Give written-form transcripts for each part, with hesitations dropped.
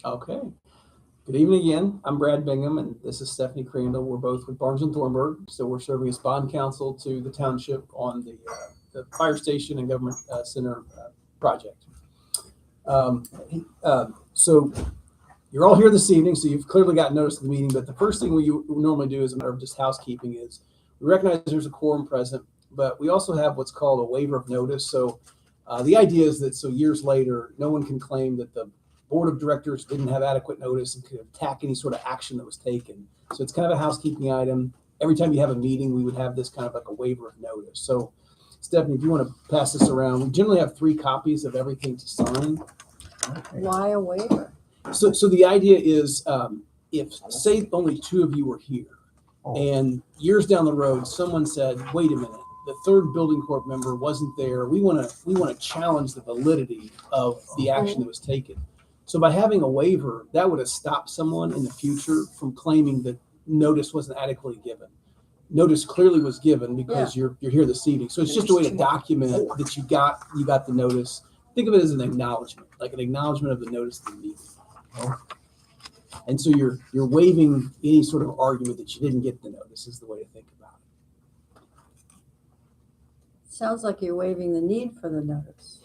Okay. Good evening again. I'm Brad Bingham, and this is Stephanie Crandall. We're both with Barnes and Thornburg, so we're serving as bond counsel to the township on the fire station and government center project. Um, so you're all here this evening, so you've clearly got notice of the meeting. But the first thing we normally do as a matter of just housekeeping is we recognize there's a quorum present, but we also have what's called a waiver of notice. So the idea is that so years later, no one can claim that the board of directors didn't have adequate notice and could attack any sort of action that was taken. So it's kind of a housekeeping item. Every time you have a meeting, we would have this kind of like a waiver of notice. So Stephanie, if you want to pass this around, we generally have 3 copies of everything to sign. Okay. Why a waiver? So the idea is if say only 2 of you were here and years down the road, someone said, wait a minute, the 3rd building corp member wasn't there. We want to challenge the validity of the action that was taken. So by having a waiver, that would have stopped someone in the future from claiming that notice wasn't adequately given. Notice clearly was given because you're here this evening. So it's just a way to document that you got the notice. Think of it as an acknowledgement, like an acknowledgement of the notice of the meeting. And so you're waiving any sort of argument that you didn't get the notice is the way to think about it. Sounds like you're waiving the need for the notice.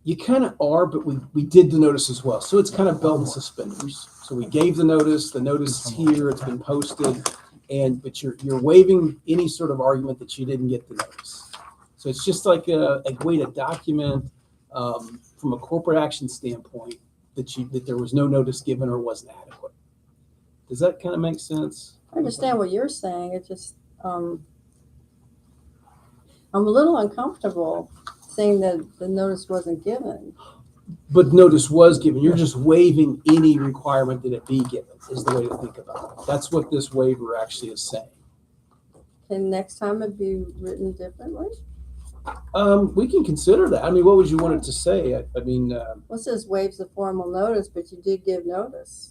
You kind of are, but we did the notice as well. So it's kind of belt and suspenders. So we gave the notice is here, it's been posted, but you're waiving any sort of argument that you didn't get the notice. So it's just like a way to document from a corporate action standpoint that there was no notice given or wasn't adequate. Does that kind of make sense? I understand what you're saying. It just I'm a little uncomfortable saying that the notice wasn't given. But notice was given. You're just waiving any requirement that it be given is the way to think about it. That's what this waiver actually is saying. Can next time it be written differently? We can consider that. I mean, what would you want it to say? Well, it says waives the formal notice, but you did give notice.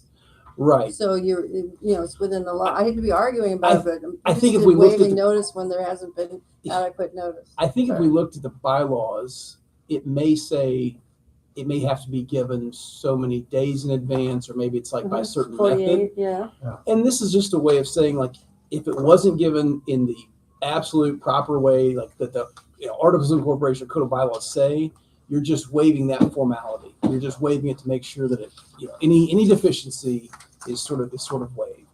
Right. So it's within the law. I hate to be arguing about it, but I think if we looked at notice when there hasn't been adequate notice. I think if we looked at the bylaws, it may say it may have to be given so many days in advance, or maybe it's like by a certain 48, method. Yeah. And this is just a way of saying, like, if it wasn't given in the absolute proper way, like that the Articles of Incorporation or Code of Bylaws say, you're just waiving that formality. You're just waiving it to make sure that it, any deficiency is sort of waived.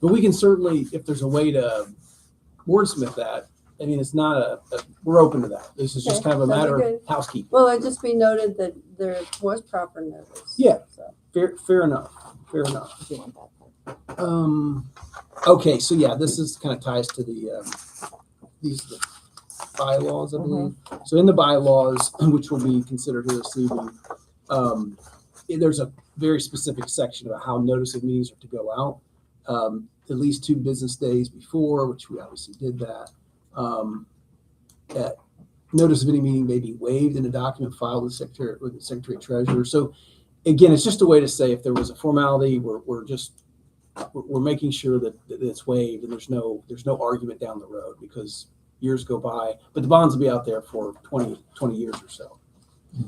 But we can certainly, if there's a way to wordsmith that, I mean, it's not we're open to that. This is just kind of a matter of housekeeping. Well, it just be noted that there was proper notice. Yeah. So. Fair enough. Okay. So yeah, this is kind of ties to these bylaws, I believe. So in the bylaws, which will be considered here this evening, there's a very specific section about how notice of meetings are to go out. At least 2 business days before, which we obviously did that. Notice of any meeting may be waived in a document filed with the Secretary Treasurer. So again, it's just a way to say if there was a formality, we're making sure that it's waived and there's no argument down the road because years go by, but the bonds will be out there for 20 years or so.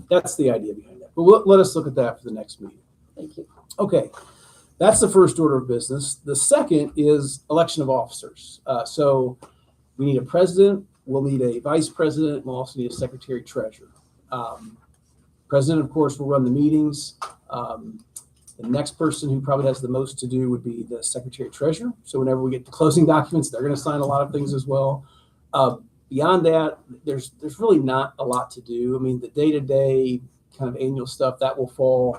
That's the idea behind that. But let us look at that for the next meeting. Thank you. Okay. That's the first order of business. The second is election of officers. So we need a president. We'll need a vice president. We'll also need a secretary treasurer. President, of course, will run the meetings. The next person who probably has the most to do would be the secretary treasurer. So whenever we get to closing documents, they're going to sign a lot of things as well. Beyond that, there's really not a lot to do. I mean, the day-to-day kind of annual stuff, that will fall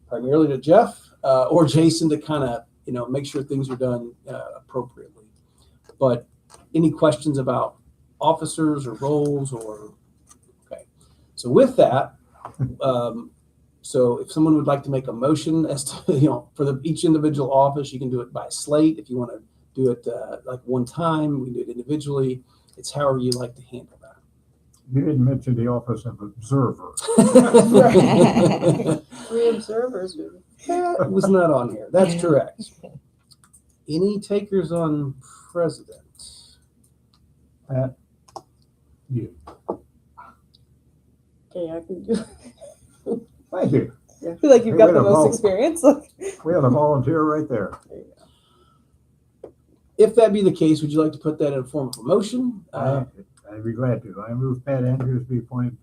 primarily to Jeff or Jason to kind of, make sure things are done appropriately. But any questions about officers or roles okay. So with that, so if someone would like to make a motion as to, for each individual office, you can do it by slate. If you want to do it like one time, we can do it individually. It's however you like to handle that. You didn't mention the office of observer. 3 observers. That was not on here. That's correct. Any takers on president? You. Okay, I can do. Thank you. Yeah. feel like you've Hey, got wait the a most moment. experience. Like, We had a volunteer right there. If that be the case, would you like to put that in form of a motion? I'd be glad to. I move Pat Andrews be appointed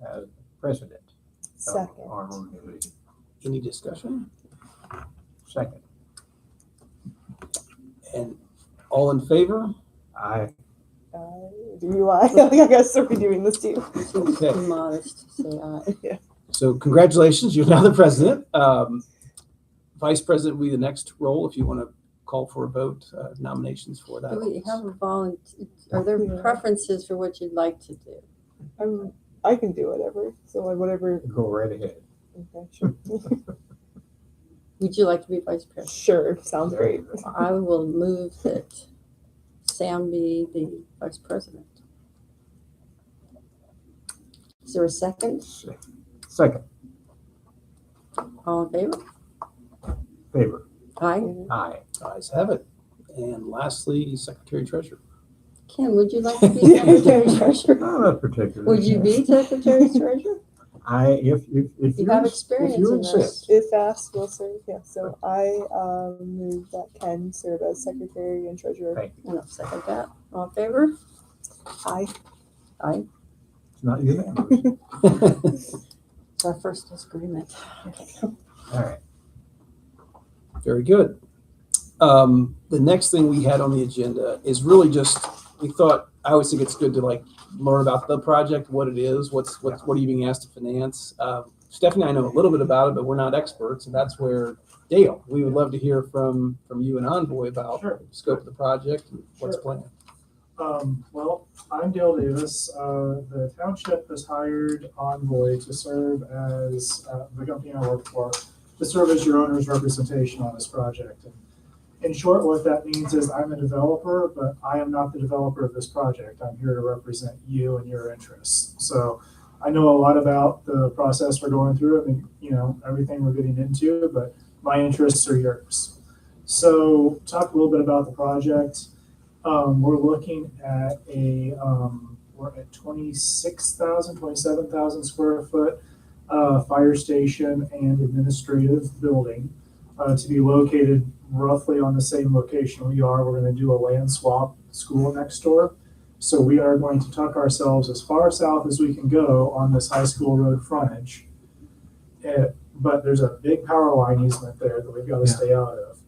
as president of second. our organization. Any discussion? Second, And all in favor? I, Do you lie? I guess are we doing this too? Okay. Be modest, say aye. So congratulations, you're now the president. Vice president will be the next role if you want to call for a vote, nominations for that. Do we have a volunteer? Are there preferences for what you'd like to do? I can do whatever. So like whatever. go right ahead. Okay, sure. Would you like to be vice president? Sure, sounds great. I will move that Sam be the vice president. Is there a second? Second, All in favor? favor. Aye. Aye. Ayes have it. And lastly, secretary treasurer. Ken, would you like to be secretary treasurer? Not particularly. Would you be secretary treasurer? If You have experience if you in insist. this. If asked, we'll serve. Yeah. So I move that Ken serve as secretary and treasurer. Thank you. And I'll second that. All in favor? Aye. Aye. It's not unanimous. It's our first disagreement. All right. Very good. The next thing we had on the agenda is really just, we thought, I always think it's good to like learn about the project, what it is, what are you being asked to finance. Stephanie and I know a little bit about it, but we're not experts, and that's where Dale, we would love to hear from you and Envoy about Sure. the scope of the project and what's Sure. planned. Well, I'm Dale Davis. The township has hired Envoy to serve as the company I work for, to serve as your owner's representation on this project. And in short, what that means is I'm a developer, but I am not the developer of this project. I'm here to represent you and your interests. So I know a lot about the process we're going through. I mean, everything we're getting into, but my interests are yours. So talk a little bit about the project. We're looking at we're at 27,000 square foot fire station and administrative building to be located roughly on the same location we are. We're going to do a land swap school next door. So we are going to tuck ourselves as far south as we can go on this high school road frontage. But there's a big power line easement there that we've got to stay out of.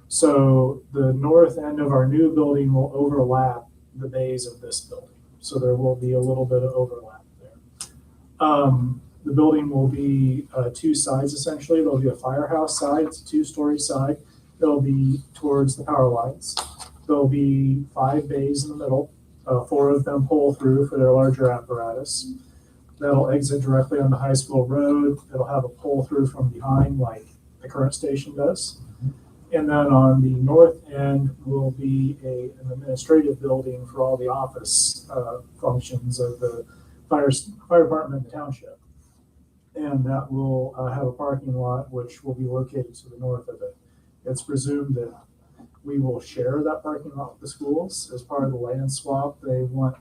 So the north end of our new building will overlap the bays of this building. So there will be a little bit of overlap there. The building will be two sides essentially. There'll be a firehouse side, it's a 2-story side. It'll be towards the power lines. There'll be 5 bays in the middle. 4 of them pull through for their larger apparatus. That'll exit directly on the high school road. It'll have a pull through from behind like the current station does. And then on the north end will be an administrative building for all the office functions of the fire department in the township. And that will have a parking lot which will be located to the north of it. It's presumed that we will share that parking lot with the schools as part of the land swap. They want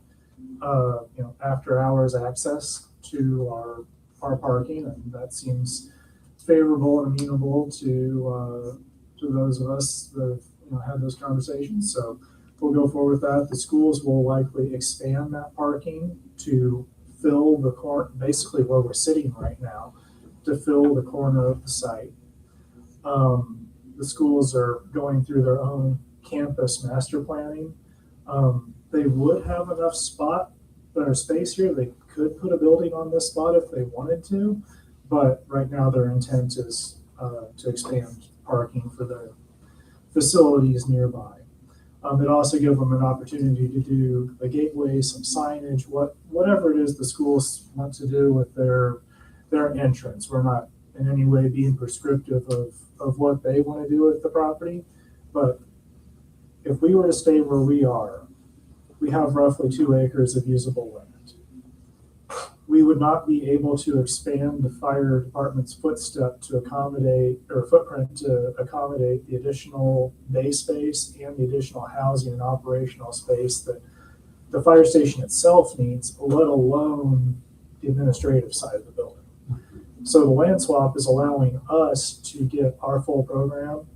after hours access to our parking, and that seems favorable and amenable to those of us that have had those conversations. So we'll go forward with that. The schools will likely expand that parking to fill the corner, basically where we're sitting right now, to fill the corner of the site. The schools are going through their own campus master planning. They would have enough space here. They could put a building on this spot if they wanted to, but right now their intent is to expand parking for their facilities nearby. It also gives them an opportunity to do a gateway, some signage, whatever it is the schools want to do with their entrance. We're not in any way being prescriptive of what they want to do with the property, but if we were to stay where we are, we have roughly 2 acres of usable land. We would not be able to expand the fire department's footprint to accommodate the additional bay space and the additional housing and operational space that the fire station itself needs, let alone the administrative side of the building. So the land swap is allowing us to get our full program,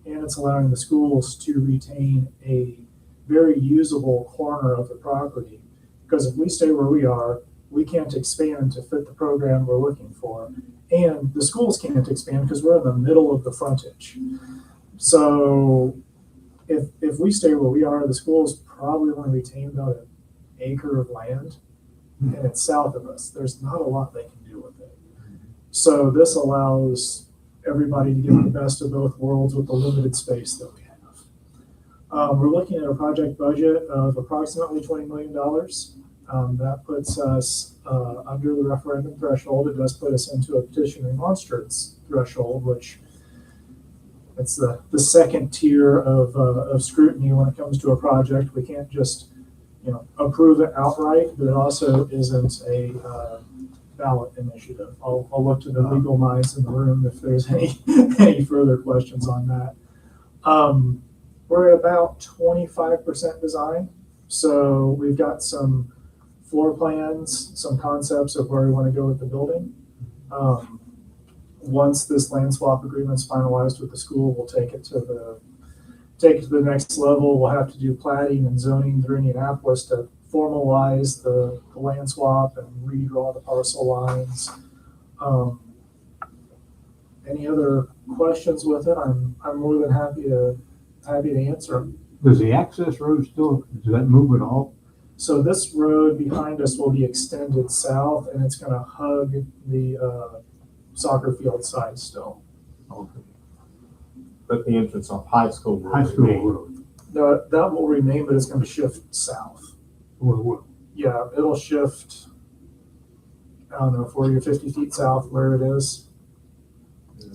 and it's allowing the schools to retain a very usable corner of the property. Because if we stay where we are, we can't expand to fit the program we're looking for. And the schools can't expand because we're in the middle of the frontage. So if we stay where we are, the schools probably only retain about an acre of land, and it's south of us. There's not a lot they can do with it. So this allows everybody to get the best of both worlds with the limited space that we have. We're looking at a project budget of approximately $20 million. That puts us under the referendum threshold. It does put us into a petition remonstrance threshold, which it's the second tier of scrutiny when it comes to a project. We can't just approve it outright, but it also isn't a ballot initiative. I'll look to the legal minds in the room if there's any further questions on that. We're at about 25% design, so we've got some floor plans, some concepts of where we want to go with the building. Once this land swap agreement is finalized with the school, we'll take it to the next level. We'll have to do plating and zoning through Indianapolis to formalize the land swap and redraw the parcel lines. Any other questions with it? I'm more than happy to answer. Does the access road still, does that move at all? So this road behind us will be extended south, and it's going to hug the soccer field side still. Okay. But the entrance off high school will High school remain. road. No, that will remain, but it's going to shift south. Well, Yeah, it'll shift, I don't know, 40 or 50 feet south where it is.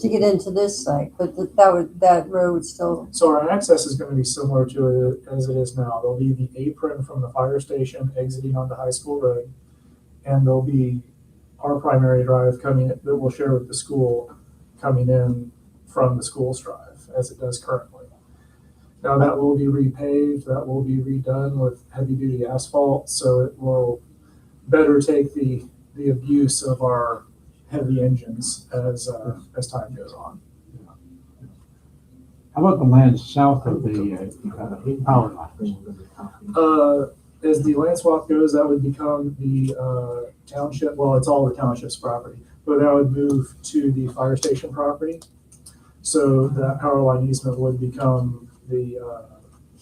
To get into this site, but that road would still, So our access is going to be similar to it as it is now. There'll be the apron from the fire station exiting onto High School Road, and there'll be our primary drive coming that we'll share with the school coming in from the school's drive as it does currently. Now that will be repaved, that will be redone with heavy duty asphalt, so it will better take the abuse of our heavy engines as time goes on. how about the land south of the power lines? As the land swap goes, that would become the township, well, it's all the township's property, but that would move to the fire station property. So that power line easement would become the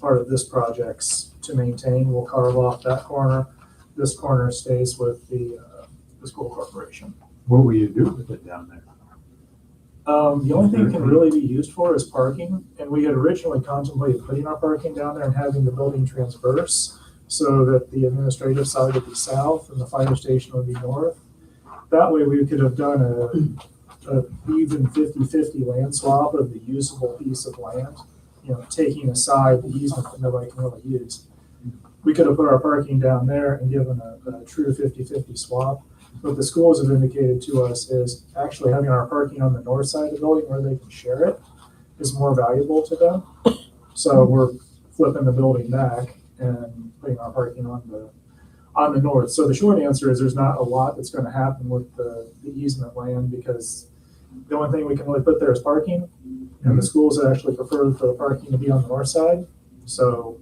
part of this project's to maintain. We'll carve off that corner. This corner stays with the school corporation. What will you do with it down there? The only thing it can really be used for is parking, and we had originally contemplated putting our parking down there and having the building transverse so that the administrative side would be south and the fire station would be north. That way we could have done a even 50-50 land swap of the usable piece of land, taking aside the easement that nobody can really use. We could have put our parking down there and given a true 50-50 swap. What the schools have indicated to us is actually having our parking on the north side of the building where they can share it is more valuable to them. So we're flipping the building back and putting our parking on the north. So the short answer is there's not a lot that's going to happen with the easement land, because the only thing we can really put there is parking, and the schools actually prefer for the parking to be on the north side. So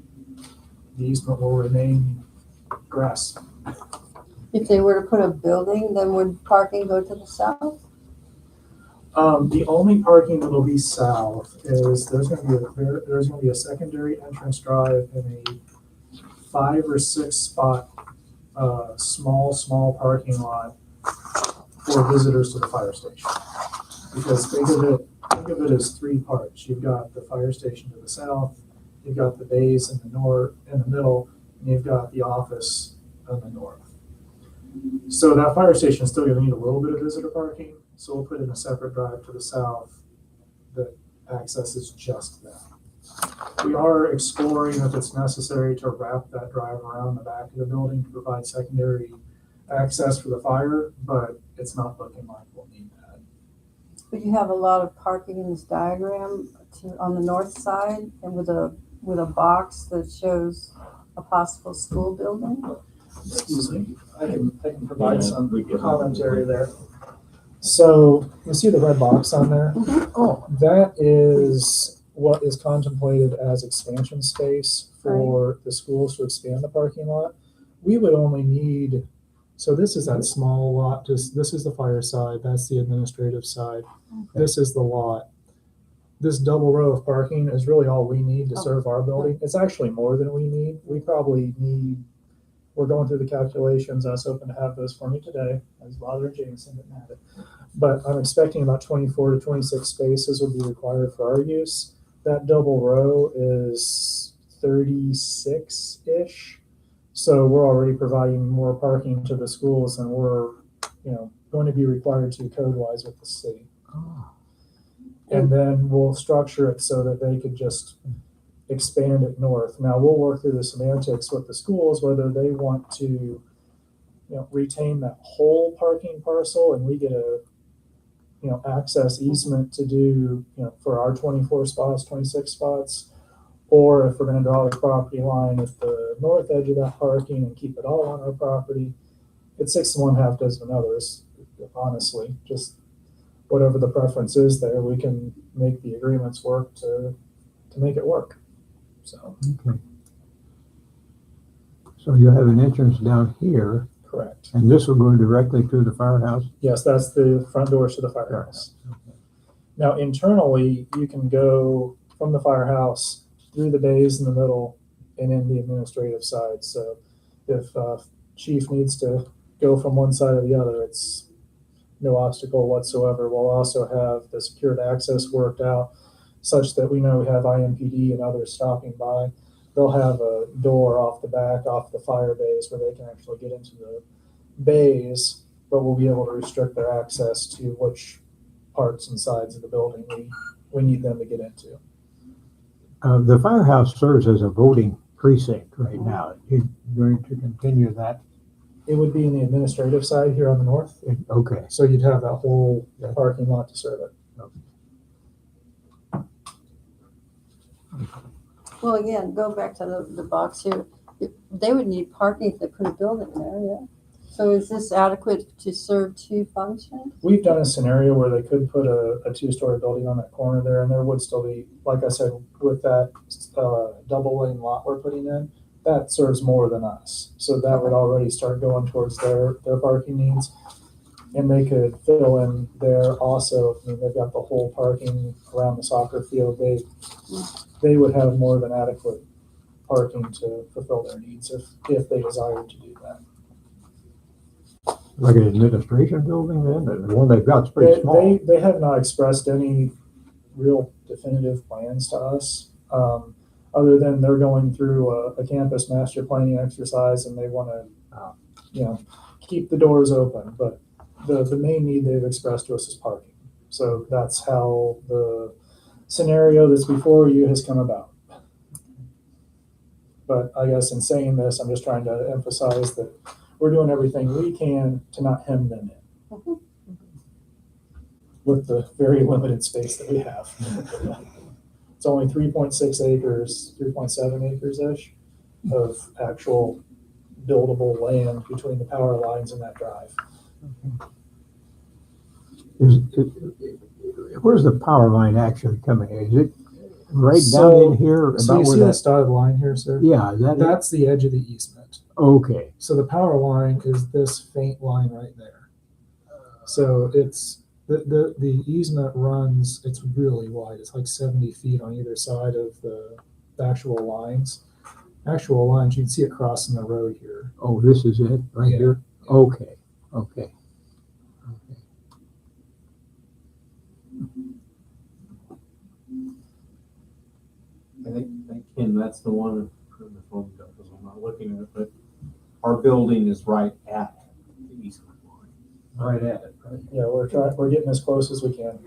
the easement will remain grass. if they were to put a building, then would parking go to the south? The only parking that'll be south is there's going to be a secondary entrance drive and a 5 or 6 spot small parking lot for visitors to the fire station. Because think of it as 3 parts. You've got the fire station to the south, you've got the bays in the middle, and you've got the office in the north. So that fire station is still going to need a little bit of visitor parking. So we'll put in a separate drive to the south that accesses just that. We are exploring if it's necessary to wrap that drive around the back of the building to provide secondary access for the fire, but it's not looking like we'll need that. But you have a lot of parking in this diagram on the north side, and with a box that shows a possible school building. Excuse me, I can provide some commentary there. So you see the red box on there? Oh, That is what is contemplated as expansion space for the schools to expand the parking lot. We would only need, so this is that small lot, just, this is the fire side, that's the administrative side. This is the lot. This double row of parking is really all we need to serve our building. It's actually more than we need. We probably need, we're going through the calculations. I was hoping to have those for me today, as Father and Jameson didn't have it. But I'm expecting about 24 to 26 spaces will be required for our use. That double row is 36-ish. So we're already providing more parking to the schools than we're, going to be required to code-wise with the city. And then we'll structure it so that they could just expand it north. Now we'll work through the semantics with the schools, whether they want to, retain that whole parking parcel and we get a, access easement to do, for our 24 spots, 26 spots, or if we're going to draw the property line at the north edge of that parking and keep it all on our property. It's 6 to 1, half dozen others, honestly. Just whatever the preference is there, we can make the agreements work to make it work. So, Okay. So you have an entrance down here, correct. and this will go directly to the firehouse? Yes, that's the front doors to the firehouse. Now, internally, you can go from the firehouse through the bays in the middle and in the administrative side. So if chief needs to go from one side or the other, it's no obstacle whatsoever. We'll also have the secured access worked out such that we know we have IMPD and others stopping by. They'll have a door off the back, off the fire bays where they can actually get into the bays, but we'll be able to restrict their access to which parts and sides of the building we need them to get into. The firehouse serves as a voting precinct right now. You're going to continue that? It would be in the administrative side here on the north. Okay. So you'd have that whole parking lot to serve it. Well, again, go back to the box here. They would need parking if they put a building there, yeah. So is this adequate to serve 2 functions? We've done a scenario where they could put a 2-story building on that corner there, and there would still be, like I said, with that double lane lot we're putting in, that serves more than us. So that would already start going towards their parking needs. And they could fill in there also. I mean, they've got the whole parking around the soccer field. They would have more than adequate parking to fulfill their needs if they desired to do that. Like an administration building then? The one they've got is pretty small. They have not expressed any real definitive plans to us, other than they're going through a campus master planning exercise and they want to, keep the doors open. But the main need they've expressed to us is parking. So that's how the scenario that's before you has come about. But I guess in saying this, I'm just trying to emphasize that we're doing everything we can to not hem them in with the very limited space that we have. It's only 3.6 acres, 3.7 acres-ish of actual buildable land between the power lines and that drive. Where's the power line actually coming? Is it right So- down in here? So you see that dotted line here, sir? Yeah, That's the edge of the easement. okay. So the power line is this faint line right there. So it's the easement runs, it's really wide. It's like 70 feet on either side of the actual lines. Actual lines, you can see it crossing the road here. Oh, this is it right Yeah. here? Okay. Okay. I think, Ken, that's the one, from the phone, because I'm not looking at it, but our building is right at the easement line. Right at it, right? Yeah, we're getting as close as we can.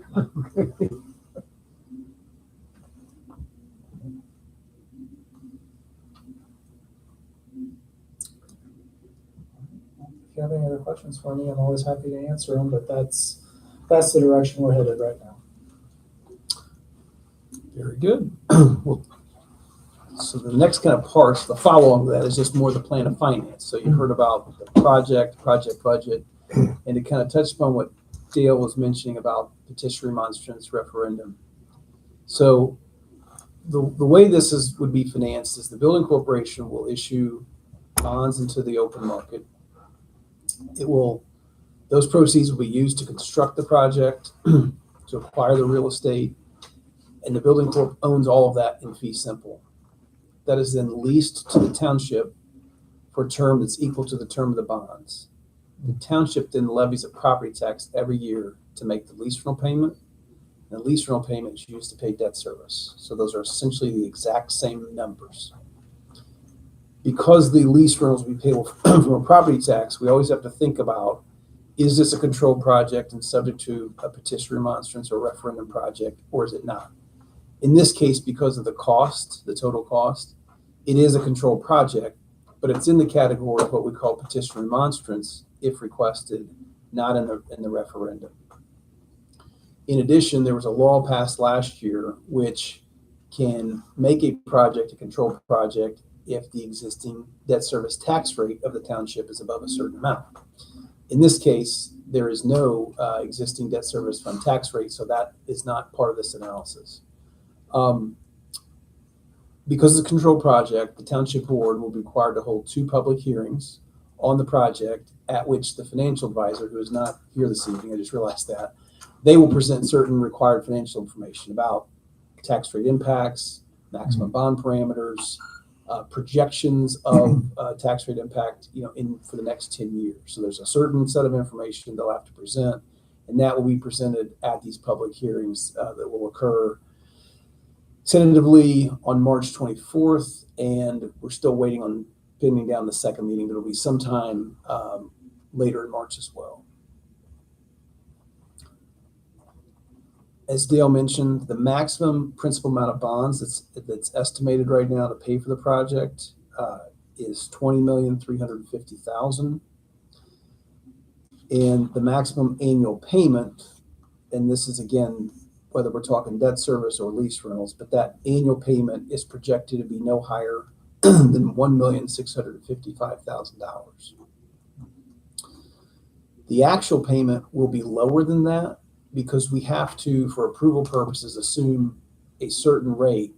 If you have any other questions for me, I'm always happy to answer them, but that's the direction we're headed right now. very good. Well, so the next kind of part, the follow-on to that is just more the plan of finance. So you heard about the project budget, and to kind of touch upon what Dale was mentioning about petition remonstrance referendum. So the way this would be financed is the building corporation will issue bonds into the open market. Those proceeds will be used to construct the project, to acquire the real estate, and the building corp owns all of that in fee simple. That is then leased to the township for a term that's equal to the term of the bonds. The township then levies a property tax every year to make the lease rental payment. And the lease rental payment is used to pay debt service. So those are essentially the exact same numbers. Because the lease rentals we pay from a property tax, we always have to think about, is this a controlled project and subject to a petition remonstrance or referendum project, or is it not? In this case, because of the cost, the total cost, it is a controlled project, but it's in the category of what we call petition remonstrance if requested, not in the referendum. In addition, there was a law passed last year which can make a project a controlled project if the existing debt service tax rate of the township is above a certain amount. In this case, there is no existing debt service fund tax rate, so that is not part of this analysis. Because it's a controlled project, the township board will be required to hold 2 public hearings on the project at which the financial advisor, who is not here this evening, I just realized that, they will present certain required financial information about tax rate impacts, maximum bond parameters, projections of tax rate impact, for the next 10 years. So there's a certain set of information they'll have to present, and that will be presented at these public hearings that will occur tentatively on March 24th, and we're still waiting on pinning down the second meeting. That'll be sometime later in March as well. As Dale mentioned, the maximum principal amount of bonds that's estimated right now to pay for the project is $20,350,000, and the maximum annual payment, and this is again whether we're talking debt service or lease rentals, but that annual payment is projected to be no higher than $1,655,000. The actual payment will be lower than that because we have to, for approval purposes, assume a certain rate.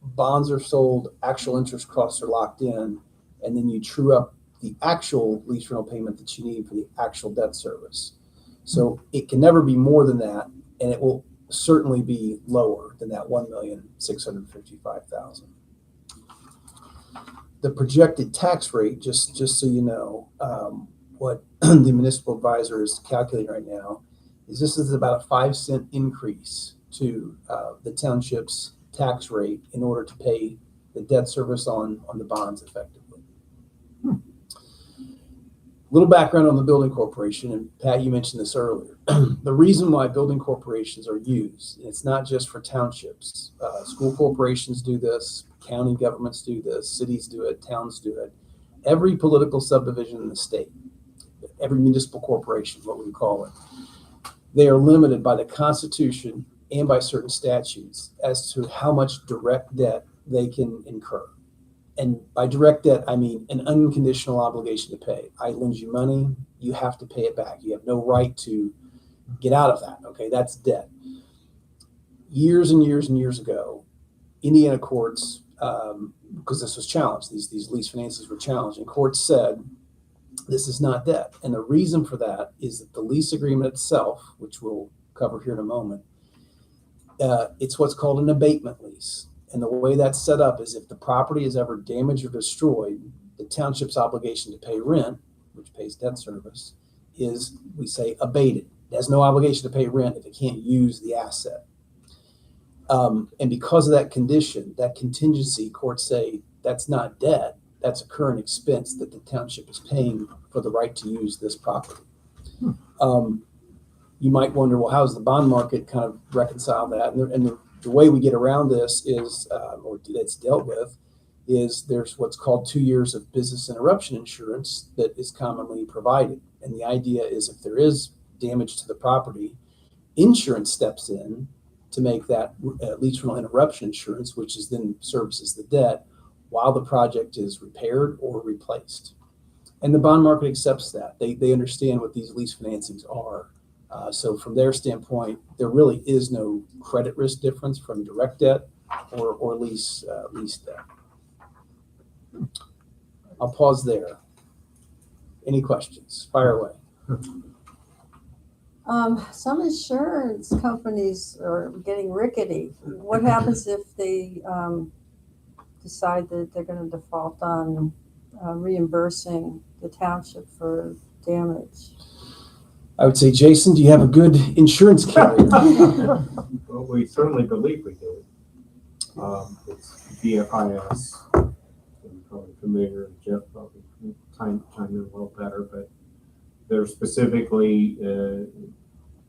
Bonds are sold, actual interest costs are locked in, and then you true up the actual lease rental payment that you need for the actual debt service. So it can never be more than that, and it will certainly be lower than that $1,655,000. The projected tax rate, just so you know, what the municipal advisor is calculating right now, is this is about a 5-cent increase to the township's tax rate in order to pay the debt service on the bonds effectively. A little background on the building corporation, and Pat, you mentioned this earlier. The reason why building corporations are used, it's not just for townships. School corporations do this, county governments do this, cities do it, towns do it. Every political subdivision in the state, every municipal corporation, what we call it, they are limited by the Constitution and by certain statutes as to how much direct debt they can incur. And by direct debt, I mean an unconditional obligation to pay. I lend you money, you have to pay it back. You have no right to get out of that, okay? That's debt. Years and years and years ago, Indiana courts, because this was challenged, these lease finances were challenged, and courts said, this is not debt. And the reason for that is that the lease agreement itself, which we'll cover here in a moment, it's what's called an abatement lease. And the way that's set up is if the property is ever damaged or destroyed, the township's obligation to pay rent, which pays debt service, is, we say, abated. It has no obligation to pay rent if it can't use the asset. And because of that condition, that contingency, courts say that's not debt. That's a current expense that the township is paying for the right to use this property. You might wonder, well, how does the bond market kind of reconcile that? And the way we get around this is, or that's dealt with, is there's what's called 2 years of business interruption insurance that is commonly provided. And the idea is if there is damage to the property, insurance steps in to make that lease rental interruption insurance, which is then services the debt while the project is repaired or replaced. And the bond market accepts that. They understand what these lease financings are. So from their standpoint, there really is no credit risk difference from direct debt or lease debt. I'll pause there. Any questions? Fire away. Some insurance companies are getting rickety. What happens if they decide that they're going to default on reimbursing the township for damage? I would say, Jason, do you have a good insurance carrier? Well, we certainly believe we do. It's VFIS. I'm probably familiar, Jeff probably chime in a little better, but they're specifically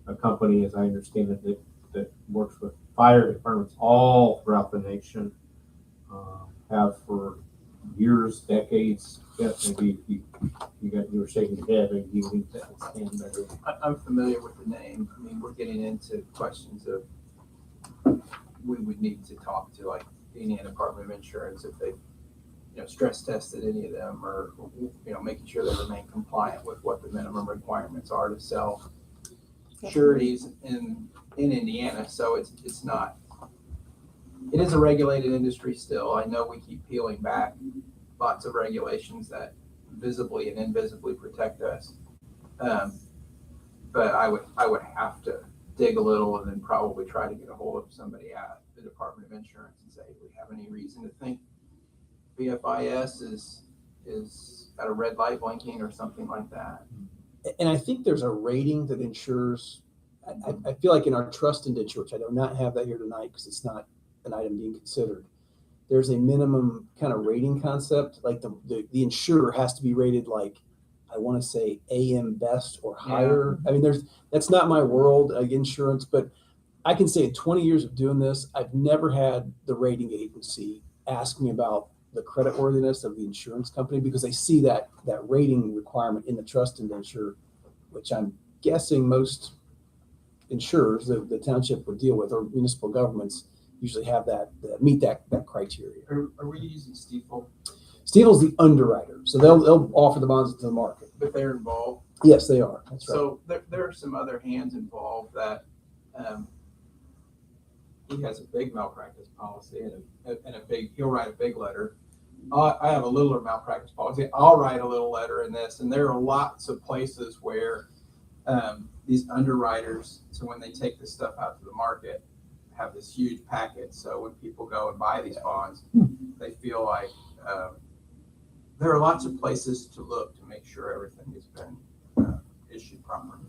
a company, as I understand it, that works with fire departments all throughout the nation, have for years, decades. Yes, maybe you were shaking your head, and you need to understand better. I'm familiar with the name. I mean, we're getting into questions of, we would need to talk to like the Indiana Department of Insurance if they, stress tested any of them, or, making sure they remain compliant with what the minimum requirements are to sell sureties in Indiana. So it's not, it is a regulated industry still. I know we keep peeling back lots of regulations that visibly and invisibly protect us. But I would have to dig a little and then probably try to get a hold of somebody at the Department of Insurance and say, do we have any reason to think VFIS is at a red light blinking or something like that? And I think there's a rating that insures. I feel like in our trust indenture, which I do not have that here tonight because it's not an item being considered, there's a minimum kind of rating concept. Like the insurer has to be rated like, I want to say AM Best or higher. Yeah. I mean, that's not my world, like insurance, but I can say in 20 years of doing this, I've never had the rating agency ask me about the creditworthiness of the insurance company because they see that rating requirement in the trust indenture, which I'm guessing most insurers that the township would deal with or municipal governments usually have that meet that criteria. Are we using Stifel? Stifel's the underwriter, so they'll offer the bonds to the market. But they're involved. Yes, they are. That's right. So there are some other hands involved that he has a big malpractice policy and a big. He'll write a big letter. I have a littler malpractice policy. I'll write a little letter in this, and there are lots of places where these underwriters, so when they take this stuff out to the market, have this huge packet. So when people go and buy these bonds, they feel like there are lots of places to look to make sure everything has been issued properly.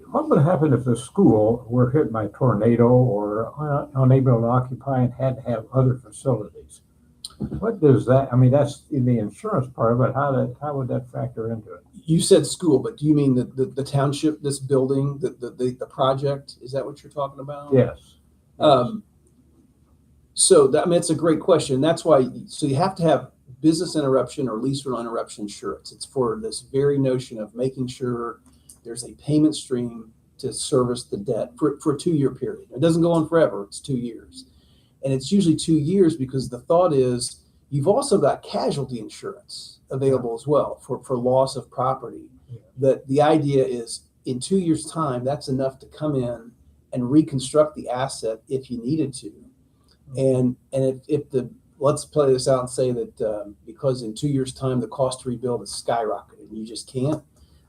What would happen if the school were hit by a tornado or unable to occupy and had to have other facilities? What does that, I mean, that's in the insurance part of it. How would that factor into it? You said school, but do you mean the township, this building, the project? Is that what you're talking about? Yes. So I mean, it's a great question. That's why, so you have to have business interruption or lease rental interruption insurance. It's for this very notion of making sure there's a payment stream to service the debt for a 2-year period. It doesn't go on forever. It's 2 years. And it's usually 2 years because the thought is you've also got casualty insurance available as well for loss of property. Yeah. That the idea is in 2 years' time, that's enough to come in and reconstruct the asset if you needed to. And if let's play this out and say that because in 2 years' time, the cost to rebuild is skyrocketed and you just can't,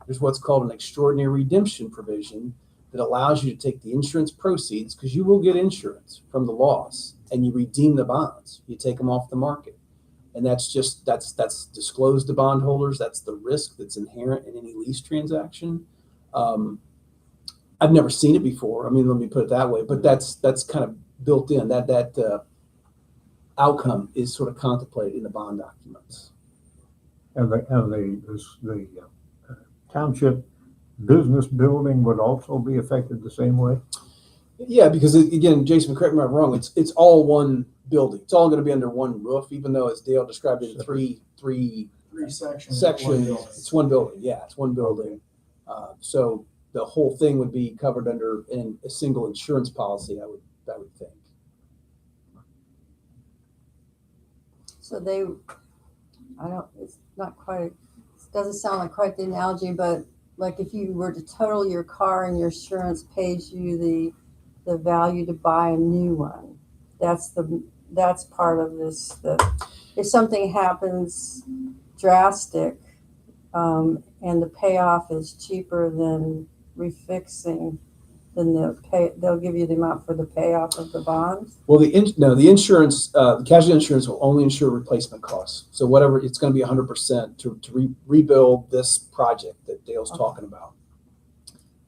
there's what's called an extraordinary redemption provision that allows you to take the insurance proceeds, because you will get insurance from the loss, and you redeem the bonds. You take them off the market. And that's disclosed to bondholders. That's the risk that's inherent in any lease transaction. I've never seen it before. I mean, let me put it that way, but that's kind of built in. That outcome is sort of contemplated in the bond documents. And the township business building would also be affected the same way? Yeah, because again, Jason, correct me if I'm wrong, it's all one building. It's all going to be under one roof, even though, as Dale described it, in three sections. It's one building. Yeah, it's one building. So the whole thing would be covered under a single insurance policy, I would think. So it's not quite, it doesn't sound like quite the analogy, but like if you were to total your car and your insurance pays you the value to buy a new one. That's part of this. That if something happens drastic, and the payoff is cheaper than refixing, then they'll give you the amount for the payoff of the bonds. Well, the insurance, the casualty insurance will only insure replacement costs. So whatever, it's going to be 100% to rebuild this project that Dale's talking about.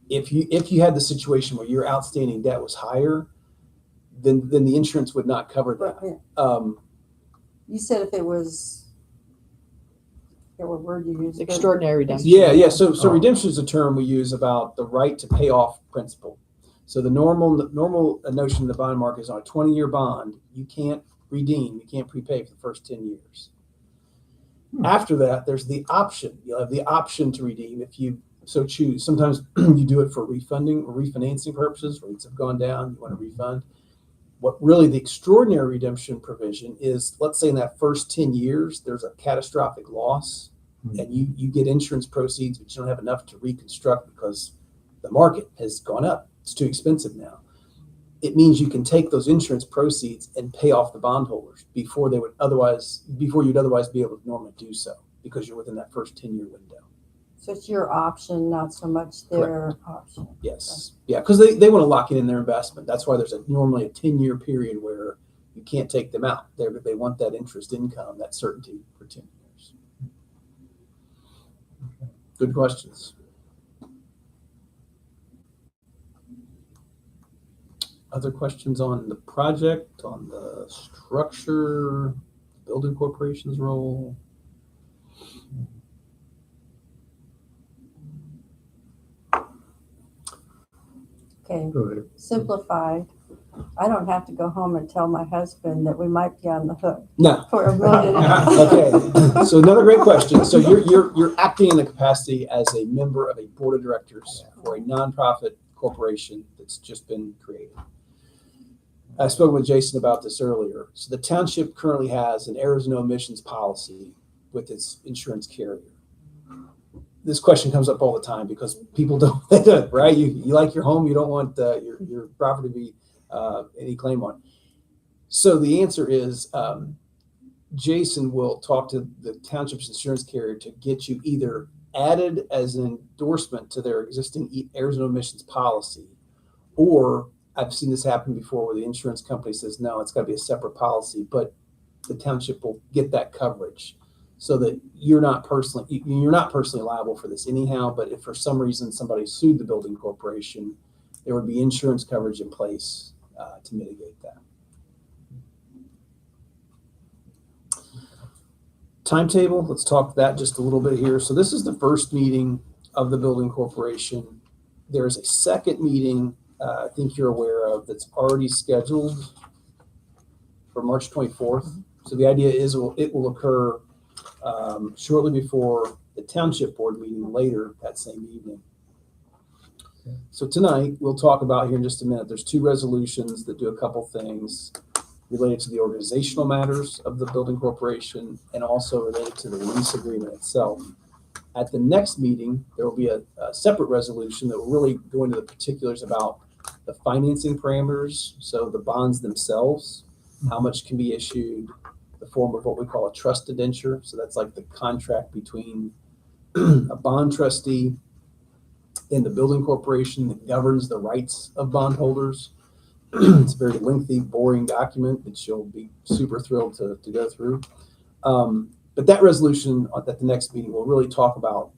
If you had the situation where your outstanding debt was higher, then the insurance would not cover that. You said if it was, what word you used? Extraordinary redemption. Yeah. So redemption is a term we use about the right to pay off principal. So the normal notion in the bond market is on a 20-year bond, you can't redeem, you can't prepay for the first 10 years. After that, there's the option. You'll have the option to redeem if you so choose. Sometimes you do it for refunding or refinancing purposes. Rates have gone down, you want to refund. What really the extraordinary redemption provision is, let's say in that first 10 years, there's a catastrophic loss and you get insurance proceeds, but you don't have enough to reconstruct because the market has gone up. It's too expensive now. It means you can take those insurance proceeds and pay off the bondholders before you'd otherwise be able to normally do so, because you're within that first 10-year window. So it's your option, not so much their option. Yes. Yeah, because they want to lock in their investment. That's why there's normally a 10-year period where you can't take them out. They want that interest income, that certainty for 10 years. Good questions. Other questions on the project, on the structure, building corporation's role? Okay, Go ahead. simplified. I don't have to go home and tell my husband that we might be on the hook No. for $1 million. Okay. So another great question. So you're acting in the capacity as a member of a board of directors for a nonprofit corporation that's just been created. I spoke with Jason about this earlier. So the township currently has an errors and omissions policy with its insurance carrier. This question comes up all the time because people don't, right? You like your home, you don't want your property to be any claim on. So the answer is Jason will talk to the township's insurance carrier to get you either added as an endorsement to their existing errors and omissions policy, or I've seen this happen before where the insurance company says, no, it's got to be a separate policy, but the township will get that coverage so that you're not personally liable for this anyhow. But if for some reason somebody sued the building corporation, there would be insurance coverage in place to mitigate that. Timetable, let's talk that just a little bit here. So this is the first meeting of the building corporation. There is a second meeting I think you're aware of that's already scheduled for March 24th. So the idea is it will occur shortly before the township board meeting later that same evening. So tonight we'll talk about here in just a minute. There's two resolutions that do a couple things related to the organizational matters of the building corporation and also related to the lease agreement itself. At the next meeting, there will be a separate resolution that will really go into the particulars about the financing parameters, so the bonds themselves, how much can be issued, the form of what we call a trust indenture. So that's like the contract between a bond trustee and the building corporation that governs the rights of bondholders. It's a very lengthy, boring document that you'll be super thrilled to go through. But that resolution at the next meeting will really talk about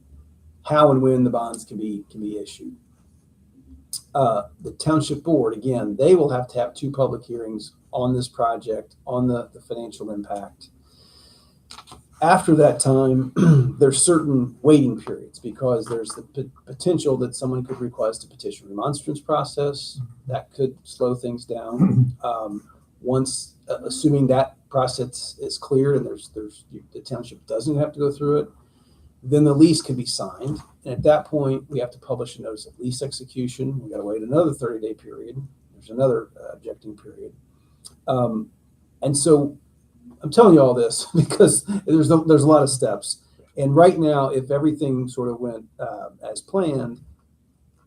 how and when the bonds can be issued. The township board, again, they will have to have two public hearings on this project, on the financial impact. After that time, there's certain waiting periods because there's the potential that someone could request a petition remonstrance process that could slow things down. Once, assuming that process is cleared and the township doesn't have to go through it, then the lease can be signed. And at that point, we have to publish a notice of lease execution. We got to wait another 30-day period. There's another objecting period. And so I'm telling you all this because there's a lot of steps. And right now, if everything sort of went as planned,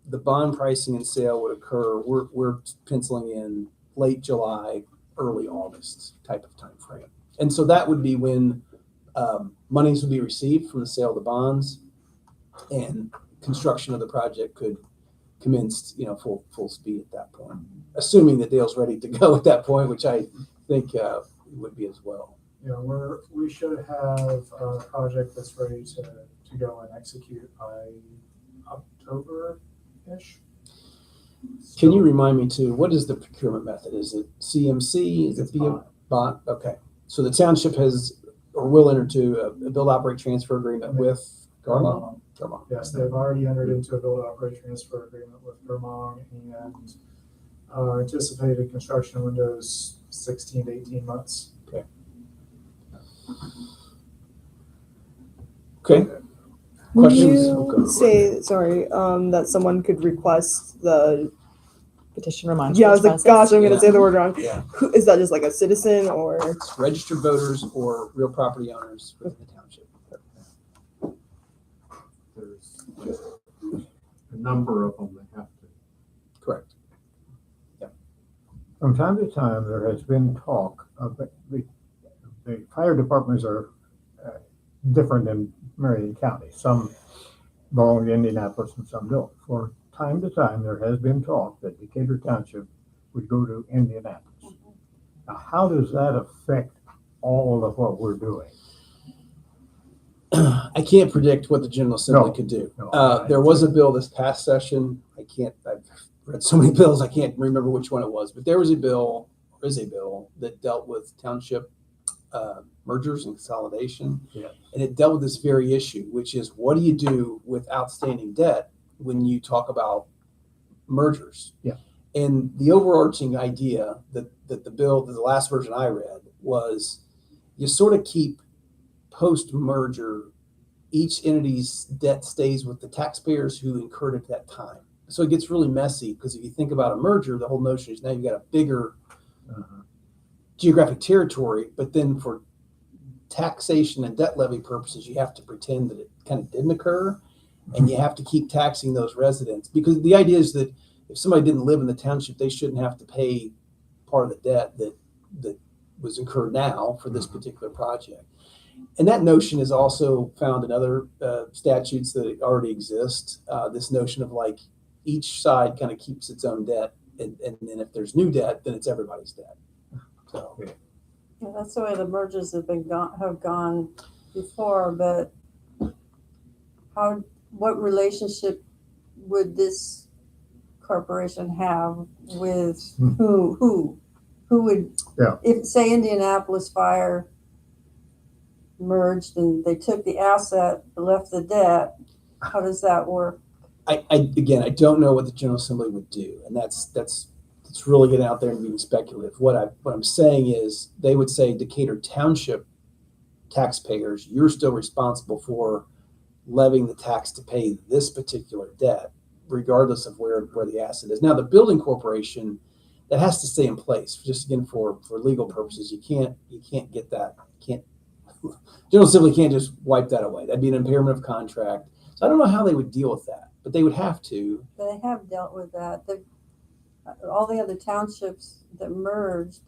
the bond pricing and sale would occur. We're penciling in late July, early August type of time frame. And so that would be when monies would be received from the sale of the bonds, and construction of the project could commence, full speed at that point, assuming the deal's ready to go at that point, which I think would be as well. Yeah, we should have a project that's ready to go and execute by October-ish. Can you remind me too, what is the procurement method? Is it CMC? Is it bond? Okay. So the township has or will enter into a build, operate, transfer agreement with Garmong? Garmong. Yes, they've already entered into a build, operate, transfer agreement with Garmong, and our anticipated construction window is 16 to 18 months. Okay. Would Questions? you Okay. say, sorry, that someone could request the, Petition reminds. yeah, I was like, gosh, I'm gonna Yeah. say the word wrong. Yeah. Who, is that just like a citizen or? It's registered voters or real property owners within the township. There's a number of them that have to. Correct. From time to time, there has been talk of the fire departments are different in Marion County. Some belong to Indianapolis and some don't. For time to time, there has been talk that Decatur Township would go to Indianapolis. Now, how does that affect all of what we're doing? I can't predict what the General Assembly No. could do. No. There was a bill this past session. I've read so many bills, I can't remember which one it was, but there is a bill that dealt with township mergers and consolidation. Yeah. And it dealt with this very issue, which is what do you do with outstanding debt when you talk about mergers? Yeah. And the overarching idea that the last version I read was you sort of keep post-merger, each entity's debt stays with the taxpayers who incurred it at that time. So it gets really messy because if you think about a merger, the whole notion is now you've got a bigger geographic territory, but then for taxation and debt levy purposes, you have to pretend that it kind of didn't occur, and you have to keep taxing those residents because the idea is that if somebody didn't live in the township, they shouldn't have to pay part of the debt that was incurred now for this particular project. And that notion is also found in other statutes that already exist. This notion of like each side kind of keeps its own debt, and then if there's new debt, then it's everybody's debt. So Yeah, that's the way the mergers have gone before, but what relationship would this corporation have with who would, Yeah. if say Indianapolis Fire merged and they took the asset, left the debt, how does that work? I don't know what the General Assembly would do, and that's really getting out there and being speculative. What I'm saying is they would say Decatur Township taxpayers, you're still responsible for levying the tax to pay this particular debt, regardless of where the asset is. Now, the building corporation, that has to stay in place. Just again for legal purposes, you can't get that. General Assembly can't just wipe that away. That'd be an impairment of contract. So I don't know how they would deal with that, but they would have to. They have dealt with that. All the other townships that merged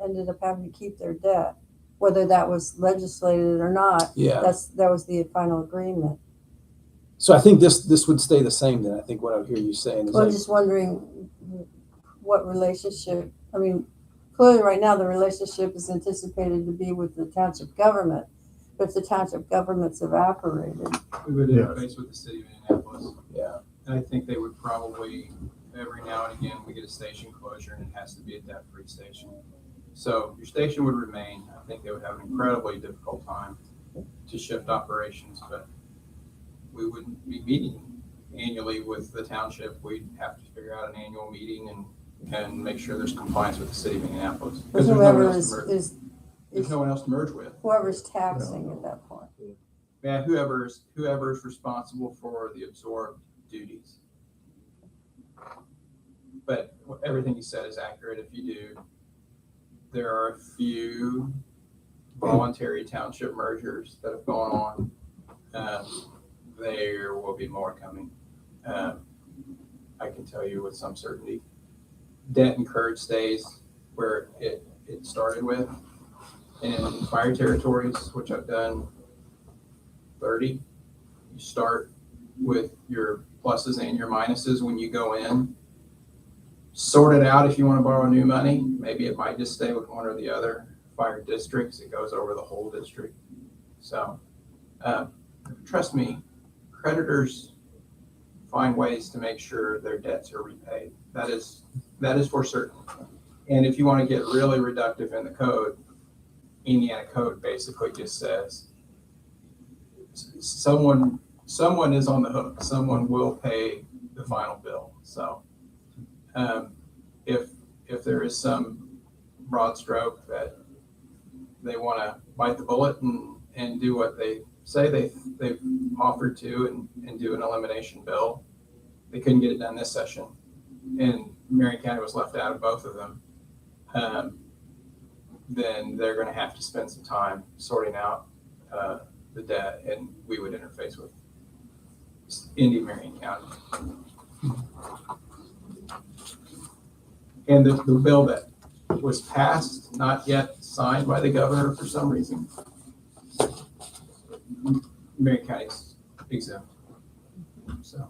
ended up having to keep their debt, whether that was legislated or not. Yeah. That was the final agreement. So I think this would stay the same then. I think what I hear you saying is Well, I'm like, just wondering what relationship, I mean, clearly right now the relationship is anticipated to be with the township government, but if the township government's evaporated. We would Yeah. interface with the city of Indianapolis. yeah. And I think they would probably, every now and again, we get a station closure and it has to be a debt-free station. So your station would remain. I think they would have an incredibly difficult time to shift operations, but we wouldn't be meeting annually with the township. We'd have to figure out an annual meeting and make sure there's compliance with the city of Indianapolis. Because there's no one Whoever else to merge. There's no one else to merge with. whoever's taxing at that point. Yeah, whoever's responsible for the absorbed duties. But everything you said is accurate. If you do, there are a few voluntary township mergers that have gone on There will be more coming. I can tell you with some certainty. Debt incurred stays where it started with. In fire territories, which I've done 30, you start with your pluses and your minuses when you go in. Sort it out if you want to borrow new money. Maybe it might just stay with one or the other. Fire districts, it goes over the whole district. So trust me, creditors find ways to make sure their debts are repaid. That is for certain. And if you want to get really reductive in the code, Indiana code basically just says someone is on the hook. Someone will pay the final bill. So if there is some broad stroke that they want to bite the bullet and do what they say they've offered to and do an elimination bill, they couldn't get it done this session, and Marion County was left out of both of them. Then they're going to have to spend some time sorting out the debt, and we would interface with Indy Marion County. And the bill that was passed, not yet signed by the governor for some reason, Marion County's exempt. So.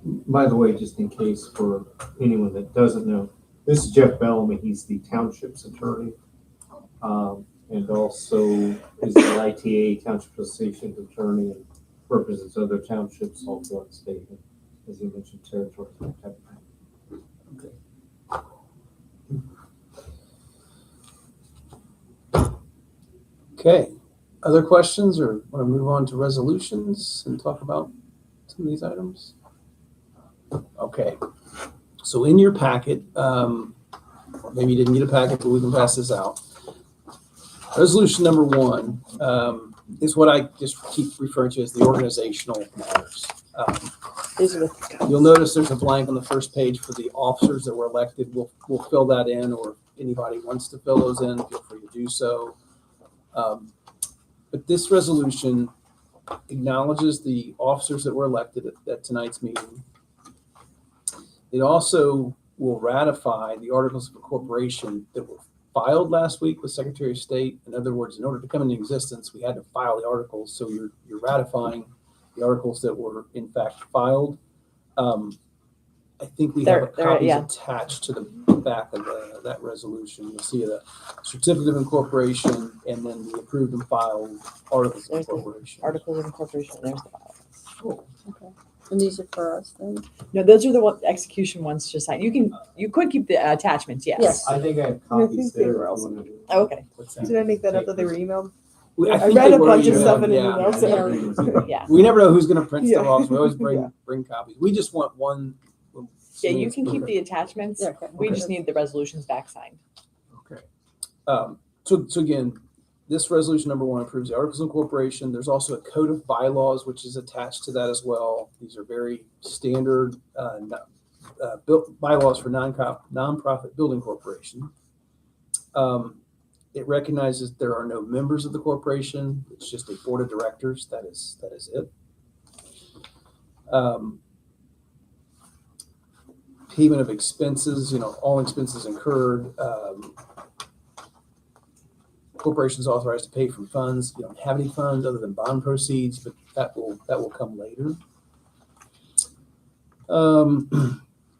By the way, just in case for anyone that doesn't know, this is Jeff Bellamy. He's the township's attorney, and also is the ITA Township Association's attorney and represents other townships all throughout the state, as you mentioned, territories and that type of thing. Okay. Other questions, or want to move on to resolutions and talk about some of these items? Okay. So in your packet, maybe you didn't get a packet, but we can pass this out. Resolution number 1 is what I just keep referring to as the organizational matters. These are the You'll notice there's a blank on the first page for the officers that were elected. We'll fill that in, or if anybody wants to fill those in, feel free to do so. But this resolution acknowledges the officers that were elected at tonight's meeting. It also will ratify the articles of incorporation that were filed last week with Secretary of State. In other words, in order to come into existence, we had to file the articles. So you're ratifying the articles that were in fact filed. I think we have copies attached to the back of that resolution. You'll see the certificate of incorporation and then the approved and filed articles of incorporation. articles of incorporation. There's the files. Cool. Okay. And these are for us then? No, those are the execution ones to sign. You could keep the attachments. Yes. Yes. I think I have I think copies they there. were also- Oh, okay. What's that? Did I make that up that they were emailed? I I think read they a were bunch of emailed, stuff in an yeah. email, so. Yeah. We never know who's going to print stuff Yeah. off, so we always Yeah. bring copies. We just want one. Yeah, you can keep the attachments. Yeah, okay. We just need the resolutions back signed. Okay. So again, this resolution number 1 approves the articles of incorporation. There's also a code of bylaws, which is attached to that as well. These are very standard bylaws for nonprofit building corporation. It recognizes there are no members of the corporation. It's just a board of directors. That is it. Payment of expenses, all expenses incurred. Corporations authorized to pay from funds. You don't have any funds other than bond proceeds, but that will come later.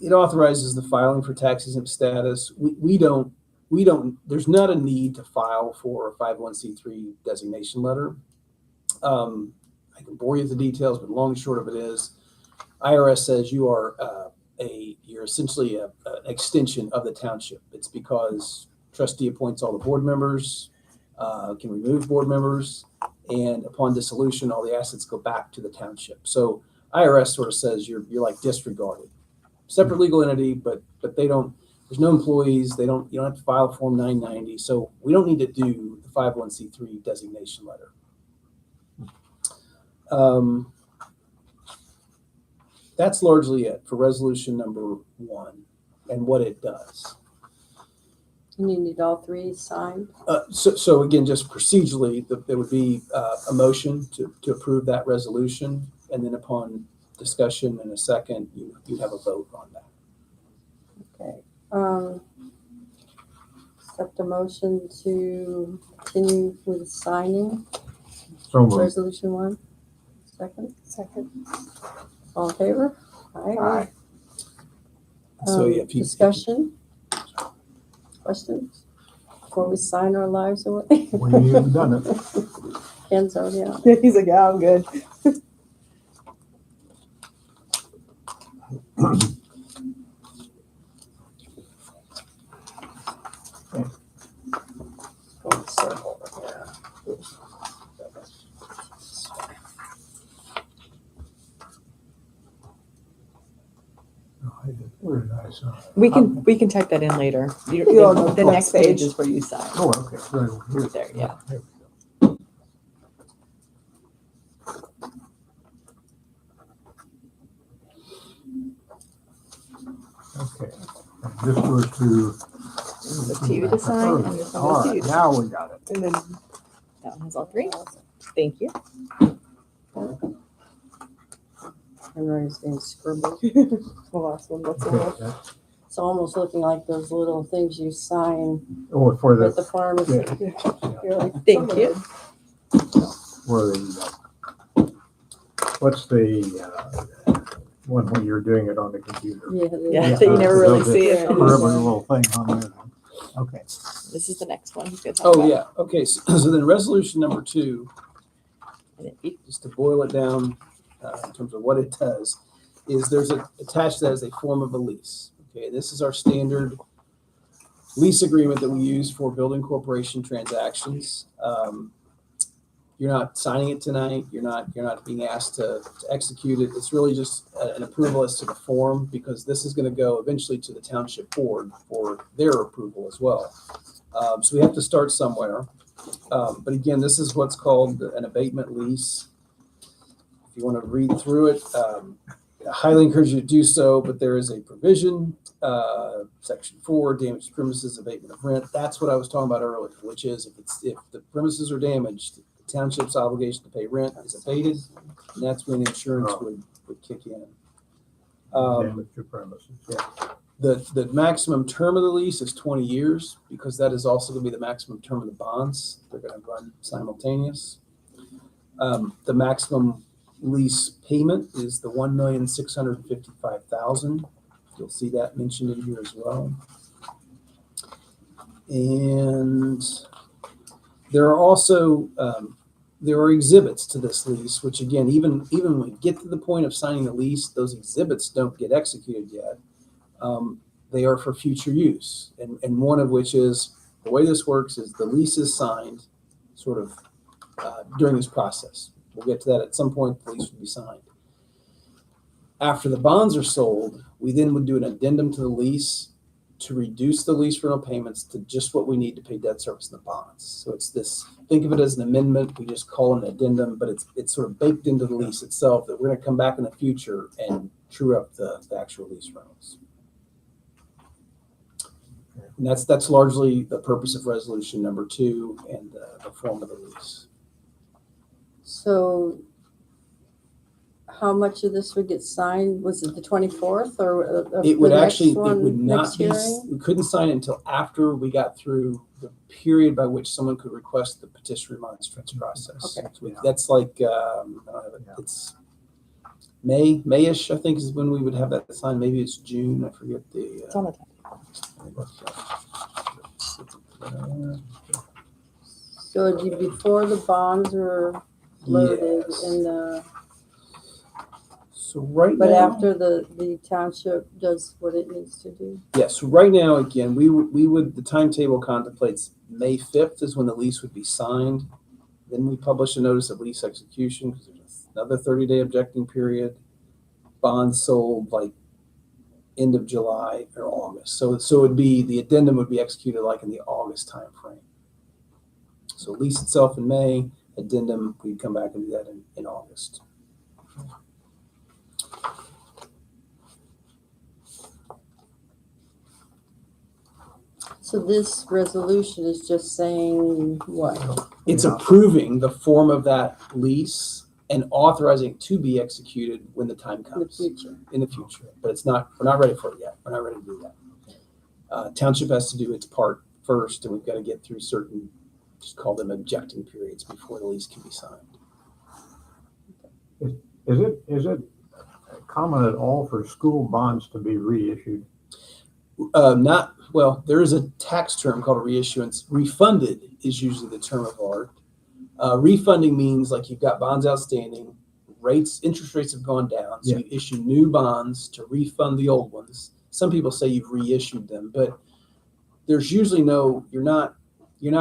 It authorizes the filing for tax exempt status. We don't. There's not a need to file for a 501c3 designation letter. I can bore you with the details, but long and short of it is, IRS says you are you're essentially an extension of the township. It's because trustee appoints all the board members, can remove board members, and upon dissolution, all the assets go back to the township. So IRS sort of says you're like disregarded. Separate legal entity, but they don't. There's no employees. You don't have to file Form 990. So we don't need to do the 501c3 designation letter. That's largely it for resolution number 1 and what it does. And you need all three signed? So again, just procedurally, there would be a motion to approve that resolution, and then upon discussion in a second, you have a vote on that. Okay. Accept a motion to continue with signing So moved. resolution 1. Second, all in favor? Aye. So yeah, if you, Discussion? Questions? Before we sign our lives away? We haven't done it. Ken's already out. Yeah, he's like, yeah, I'm good. go in a circle here. Very nice. We can type that in later. Yeah, no, The next next page page. is where you sign. Oh, okay. Right over here. There, yeah. There we go. Okay. And this goes to. Look to you to sign, and this one All goes to right, you. now we got it. And then That one has all three. Thank you. Everybody's being scribbled. the last one, that's Okay, all. that's- It's almost looking like those little things you sign Oh, for at the the, pharmacy. yeah, You're like, Thank you. for the, what's the, one when you're doing it on the computer? Yeah, Yeah, Yeah, that you never really there's see a it. Rubber little thing on there. Okay. This is the next one. He's gonna talk Oh, about. yeah, okay, so then resolution number 2, And then you- just to boil it down in terms of what it does, is there's attached to that as a form of a lease. Okay, this is our standard lease agreement that we use for building corporation transactions. You're not signing it tonight. You're not being asked to execute it. It's really just an approval as to the form, because this is going to go eventually to the township board for their approval as well. So we have to start somewhere. But again, this is what's called an abatement lease. If you want to read through it, I highly encourage you to do so, but there is a provision, section 4, damaged premises, abatement of rent. That's what I was talking about earlier, which is if the premises are damaged, the township's obligation to pay rent is abated, and that's when insurance would kick in. Damage to premises, yeah. The maximum term of the lease is 20 years, because that is also going to be the maximum term of the bonds. They're going to run simultaneous. The maximum lease payment is the $1,655,000. You'll see that mentioned in here as well. And there are also there are exhibits to this lease, which again, even when we get to the point of signing the lease, those exhibits don't get executed yet. They are for future use, and one of which is, the way this works is the lease is signed sort of during this process. We'll get to that at some point. The lease would be signed. After the bonds are sold, we then would do an addendum to the lease to reduce the lease rental payments to just what we need to pay debt service in the bonds. So it's this, think of it as an amendment. We just call it an addendum, but it's sort of baked into the lease itself that we're going to come back in the future and true up the actual lease rentals. And that's largely the purpose of resolution number 2 and the form of the lease. So how much of this would get signed? Was it the 24th or It would the next actually, it one, would not next be, hearing? we couldn't sign it until after we got through the period by which someone could request the petition remonstrance process. Okay. So that's like, I don't have it, it's May-ish, I think, is when we would have that signed. Maybe it's June, I forget the. It's on the top. So it'd be before the bonds were loaded Yes. in the, So right but now. after the township does what it needs to do? Yes, so right now, again, we would, the timetable contemplates May 5th is when the lease would be signed. Then we publish a notice of lease execution, because there's another 30-day objecting period. Bonds sold like end of July or August. So it'd be, the addendum would be executed like in the August timeframe. So lease itself in May, addendum, we'd come back and do that in August. So this resolution is just saying what? It's approving the form of that lease and authorizing it to be executed when the time In the comes future. in the future. But it's not, we're not ready for it yet. We're not ready to do that. Township has to do its part first, and we've got to get through certain, just call them objecting periods before the lease can be signed. Is it common at all for school bonds to be reissued? Not, well, there is a tax term called a reissuance. Refunded is usually the term of art. Refunding means like you've got bonds outstanding, interest rates have gone down, so you issue new bonds to refund the old ones. Some people say you've reissued them, but there's usually you're not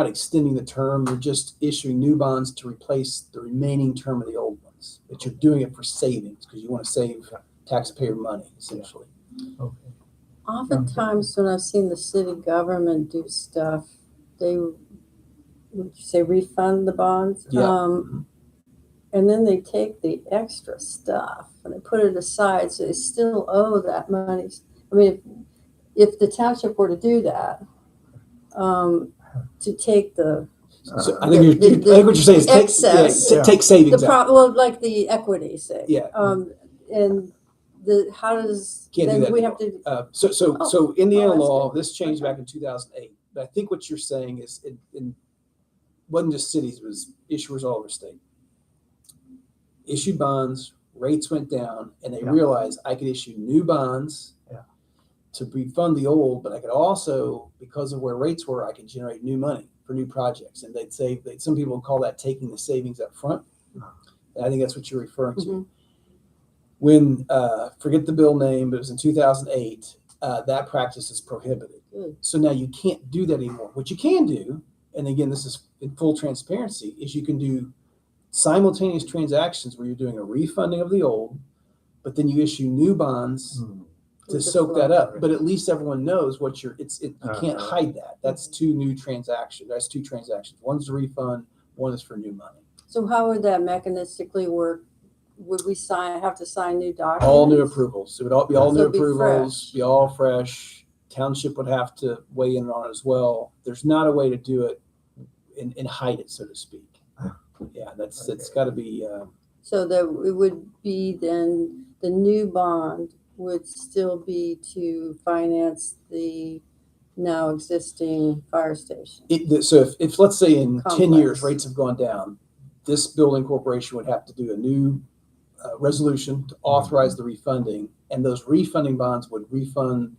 extending the term, you're just issuing new bonds to replace the remaining term of the old ones. But you're doing it for savings because you want to save taxpayer money, essentially. Okay. Oftentimes when I've seen the city government do stuff, they, would you say refund the bonds? Yeah. And then they take the extra stuff and they put it aside, so they still owe that money. I mean, if the township were to do that, to take the So I think I think what you're saying is excess, take savings out. well, like the equity, say. Yeah. And how does, Can't do then that we have anymore. to, So Indiana that's law, good. this changed back in 2008. But I think what you're saying is it wasn't just cities, it was issuers all over the state. Issued bonds, rates went down, and they realized I could issue new bonds to refund the old, but I could also, because of where rates were, I could generate new money for new projects. And they'd say, some people would call that taking the savings up front. And I think that's what you're referring to. Mhm. When, forget the bill name, but it was in 2008, that practice is prohibited. Good. So now you can't do that anymore. What you can do, and again, this is in full transparency, is you can do simultaneous transactions where you're doing a refunding of the old, but then you issue new bonds to With the soak that flow. up. But at least everyone knows what you can't hide that. That's two new transactions. That's two transactions. One's a refund, one is for new money. So how would that mechanistically work? Would we have to sign new documents? All new approvals. It would all be all So new it'd be approvals, fresh. be all fresh. Township would have to weigh in on it as well. There's not a way to do it and hide it, so to speak. Yeah, it's got to be. So that it would be then the new bond would still be to finance the now existing fire station. So if let's say in 10 years Complex. rates have gone down, this building corporation would have to do a new resolution to authorize the refunding, and those refunding bonds would refund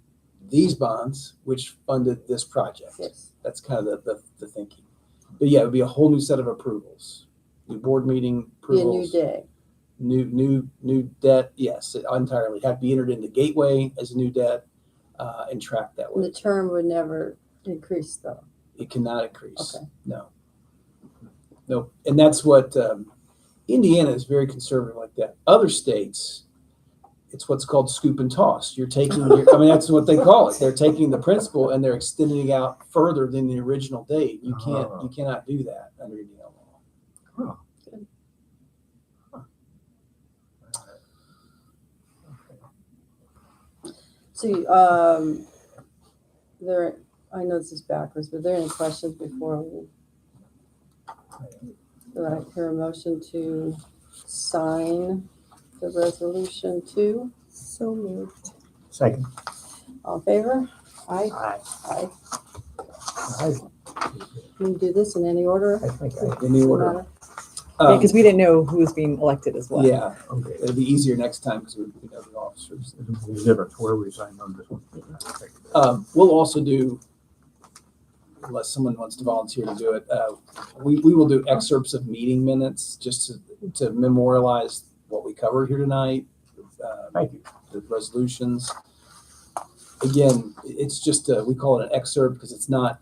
these bonds, which funded this project. Yes. That's kind of the thinking. But yeah, it would be a whole new set of approvals, new board meeting Be a approvals, new day. new debt. Yes, it entirely have to be entered into Gateway as a new debt and tracked that And way. the term would never increase though. It cannot increase. Okay. No, and that's what Indiana is very conservative like that. Other states, it's what's called scoop and toss. You're taking, I mean, that's what they call it. They're taking the principal and they're extending it out further than the original date. You cannot do that under Indiana law. So, I know this is backwards, but are there any questions before we? Do I hear a motion to sign the resolution 2? So moved. Second. All in favor? Aye. Aye. Aye. Can you do this in any order? I think I. In the order. Matter? Yeah, because we didn't know who was being elected as well. Yeah, Okay. it'll be easier next time because we know the officers. There's a difference where we signed on this one. We'll also do, unless someone wants to volunteer to do it, we will do excerpts of meeting minutes just to memorialize what we covered here tonight. Thank you. The resolutions. Again, it's just, we call it an excerpt because it's not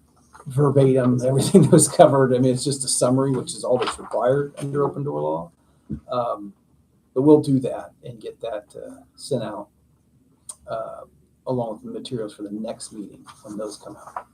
verbatim, everything that was covered. I mean, it's just a summary, which is all that's required under open door law. But we'll do that and get that sent out along with the materials for the next meeting when those come out.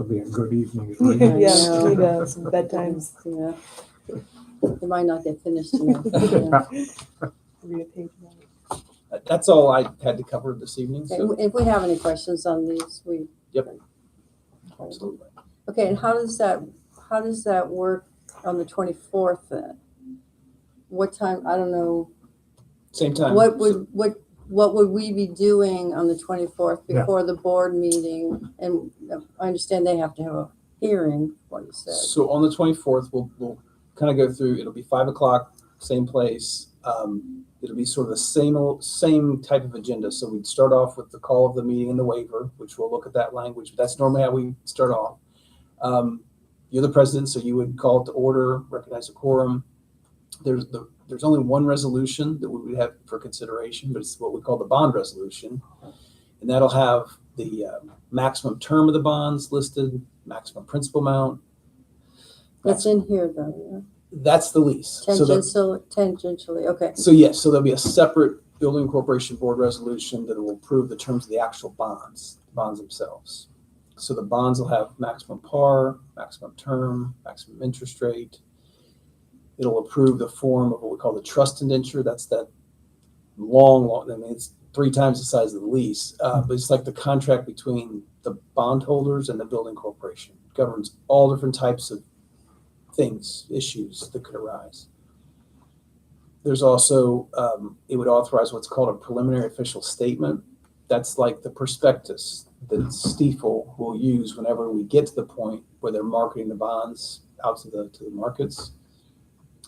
will be a good evening's Yeah, reading. know. we need some bedtimes. Yeah. It might not get finished tonight. Yeah. Read a page. a night. That's all I had to cover this evening. Okay, So, if we have any questions on these, we. Yep. absolutely. Okay, and how does that work on the 24th then? What time, I don't know, Same time. what So- would we be doing on the 24th Yeah. before the board meeting? And I understand they have to have a hearing, what you said. So on the 24th, we'll kind of go through, it'll be 5 o'clock, same place. It'll be sort of the same type of agenda. So we'd start off with the call of the meeting and the waiver, which we'll look at that language. That's normally how we start off. You're the president, so you would call it to order, recognize a quorum. There's only one resolution that we would have for consideration, but it's what we call the bond resolution. And that'll have the maximum term of the bonds listed, maximum principal amount. That's in here though, That's the lease. yeah. So Tangentially, okay. So yes, so there'll be a separate building corporation board resolution that will approve the terms of the actual bonds themselves. So the bonds will have maximum par, maximum term, maximum interest rate. It'll approve the form of what we call the trust indenture. That's that long, I mean, it's 3 times the size of the lease. But it's like the contract between the bondholders and the building corporation. It governs all different types of things, issues that could arise. There's also, it would authorize what's called a preliminary official statement. That's like the prospectus that Stiefel will use whenever we get to the point where they're marketing the bonds out to the markets.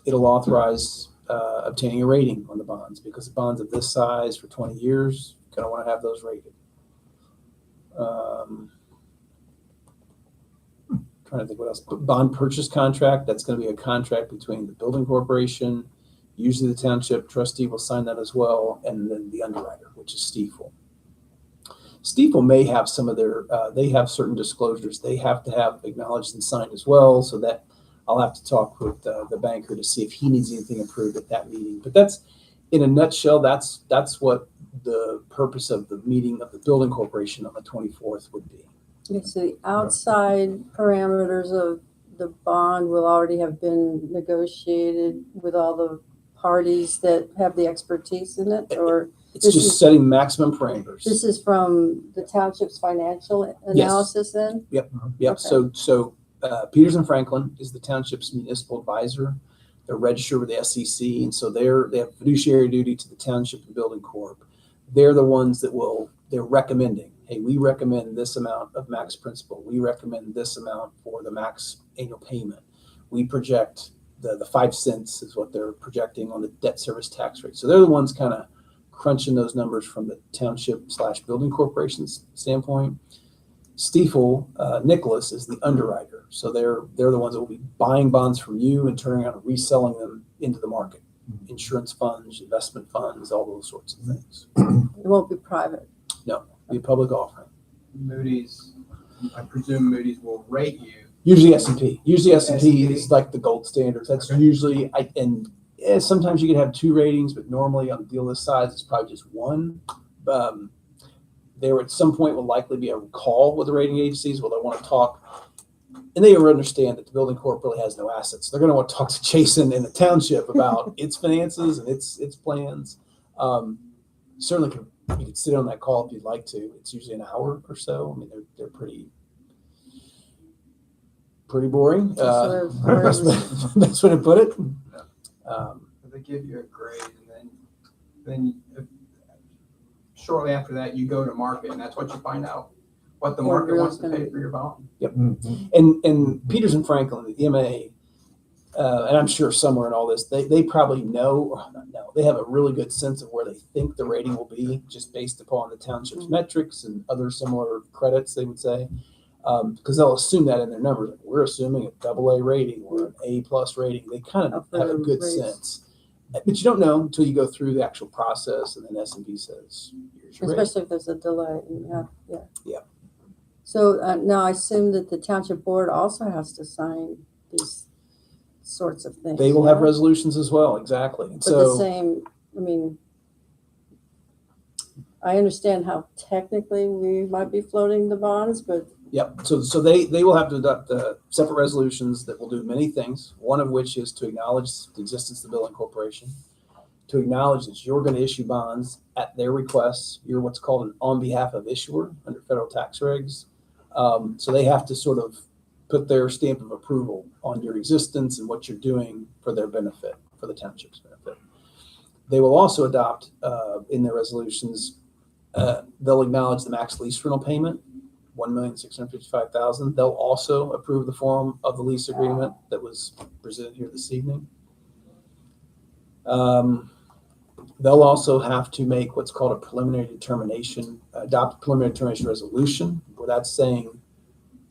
It'll authorize obtaining a rating on the bonds, because the bonds of this size for 20 years, you're going to want to have those rated. Trying to think what else. Bond purchase contract, that's going to be a contract between the building corporation, usually the township trustee will sign that as well, and then the underwriter, which is Stiefel. Stiefel may have some of their, they have certain disclosures they have to have acknowledged and signed as well, so that I'll have to talk with the banker to see if he needs anything approved at that meeting. But that's, in a nutshell, that's what the purpose of the meeting of the building corporation on the 24th would be. Okay, so the outside parameters of the bond will already have been negotiated with all the parties that have the expertise in it, or It's This just is- setting maximum parameters. this is from the township's financial analysis then? Yep. Okay. So Peters and Franklin is the township's municipal advisor. They're registered with the SEC, and so they have fiduciary duty to the township and building corp. They're the ones that they're recommending, hey, we recommend this amount of max principal. We recommend this amount for the max annual payment. We project the 5 cents is what they're projecting on the debt service tax rate. So they're the ones kind of crunching those numbers from the township/building corporation's standpoint. Stiefel, Nicholas is the underwriter. So they're the ones that will be buying bonds from you and turning around and reselling them into the market. Insurance funds, investment funds, all those sorts of things. It won't be private. No, be a public offering. Moody's, I presume Moody's will rate you. Usually S&P. Usually S&P S&P. is like the gold standards. That's Okay. usually, sometimes you can have 2 ratings, but normally on a deal this size, it's probably just 1. There at some point will likely be a call with the rating agencies where they want to talk, and they understand that the building corp really has no assets. They're going to want to talk to Jason and the township about its finances and its plans. Certainly, you could sit on that call if you'd like to. It's usually an hour or so. I mean, they're pretty boring. That's what I put it. They give you a grade, and then shortly after that, you go to market, and that's what you find out, what the What market real wants to pay estate. for your bond. And Peters and Franklin, the EMA, and I'm sure somewhere in all this, they probably know, or not know, they have a really good sense of where they think the rating will be, just based upon the township's metrics and other similar credits, they would say. Because they'll assume that in their numbers. Like, we're assuming a AA rating or an A+ rating. They kind of have a good Rates. sense. But you don't know until you go through the actual process, and then S&P says, here's your rating. Especially if there's a delay. Yeah. Yeah. So now I assume that the township board also has to sign these sorts of things. They will have yeah? resolutions as well, exactly. And But the so, same, I mean, I understand how technically we might be floating the bonds, but Yep. So they will have to adopt separate resolutions that will do many things. One of which is to acknowledge the existence of the building corporation, to acknowledge that you're going to issue bonds at their request. You're what's called an on behalf of issuer under federal tax regs. So they have to sort of put their stamp of approval on your existence and what you're doing for their benefit, for the township's benefit. They will also adopt in their resolutions, they'll acknowledge the max lease rental payment, $1,655,000. They'll also approve the form of the lease agreement that was presented here this evening. They'll also have to make what's called a preliminary determination, adopt a preliminary determination resolution, where that's saying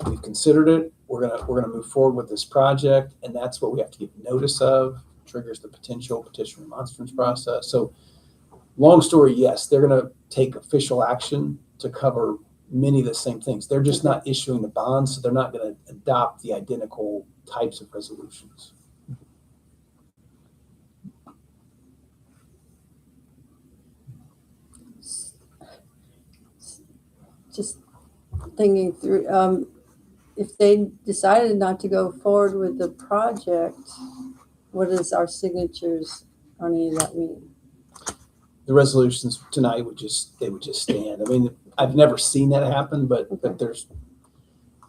we've considered it. We're gonna move forward with this project, and that's what we have to give notice of. Triggers the potential petition remonstrance process. So, long story, yes, they're gonna take official action to cover many of the same things. They're just not issuing the bonds, so they're not gonna adopt the identical types of resolutions. Just thinking through, if they decided not to go forward with the project, what does our signatures on any of that mean? The resolutions tonight would just stand. I mean, I've never seen that happen, but there's,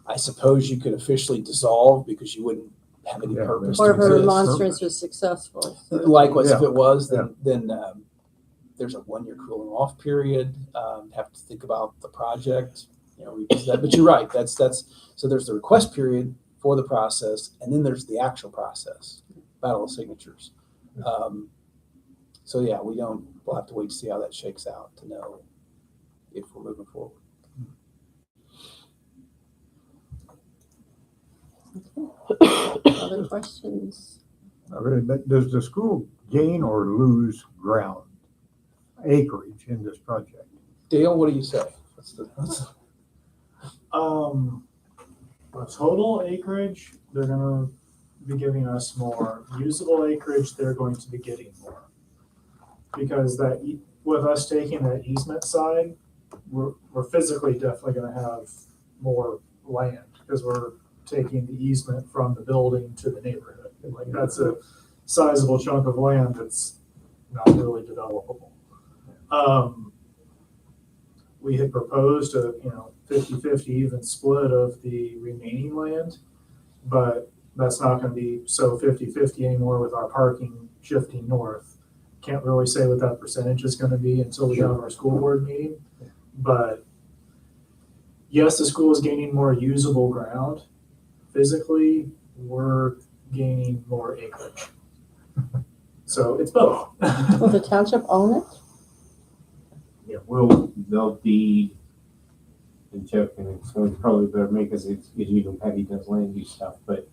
I suppose you could officially dissolve because you wouldn't have any Yeah, purpose Or to if a exist. remonstrance was successful. Likewise, if Yeah. it was, then there's a 1-year cooling off period. Have to think about the project, revisit that. But you're right. That's so there's the request period for the process, and then there's the actual process, battle of signatures. So yeah, we'll have to wait to see how that shakes out to know if we're moving forward. Other questions? Not really, but does the school gain or lose ground, acreage in this project? Dale, what do you say? Total acreage, they're gonna be giving us more. Usable acreage, they're going to be getting more. Because with us taking that easement side, we're physically definitely gonna have more land because we're taking the easement from the building to the neighborhood. And like that's a sizable chunk of land that's not really developable. We had proposed a 50-50 even split of the remaining land, but that's not going to be so 50-50 anymore with our parking shifting north. Can't really say what that percentage is going to be until we have our school board meeting. But yes, the school is gaining more usable ground. Physically, we're gaining more acreage. So it's both. Will the township own it? Yeah, they'll be, and Jeff can explain probably better me because he does land use stuff, but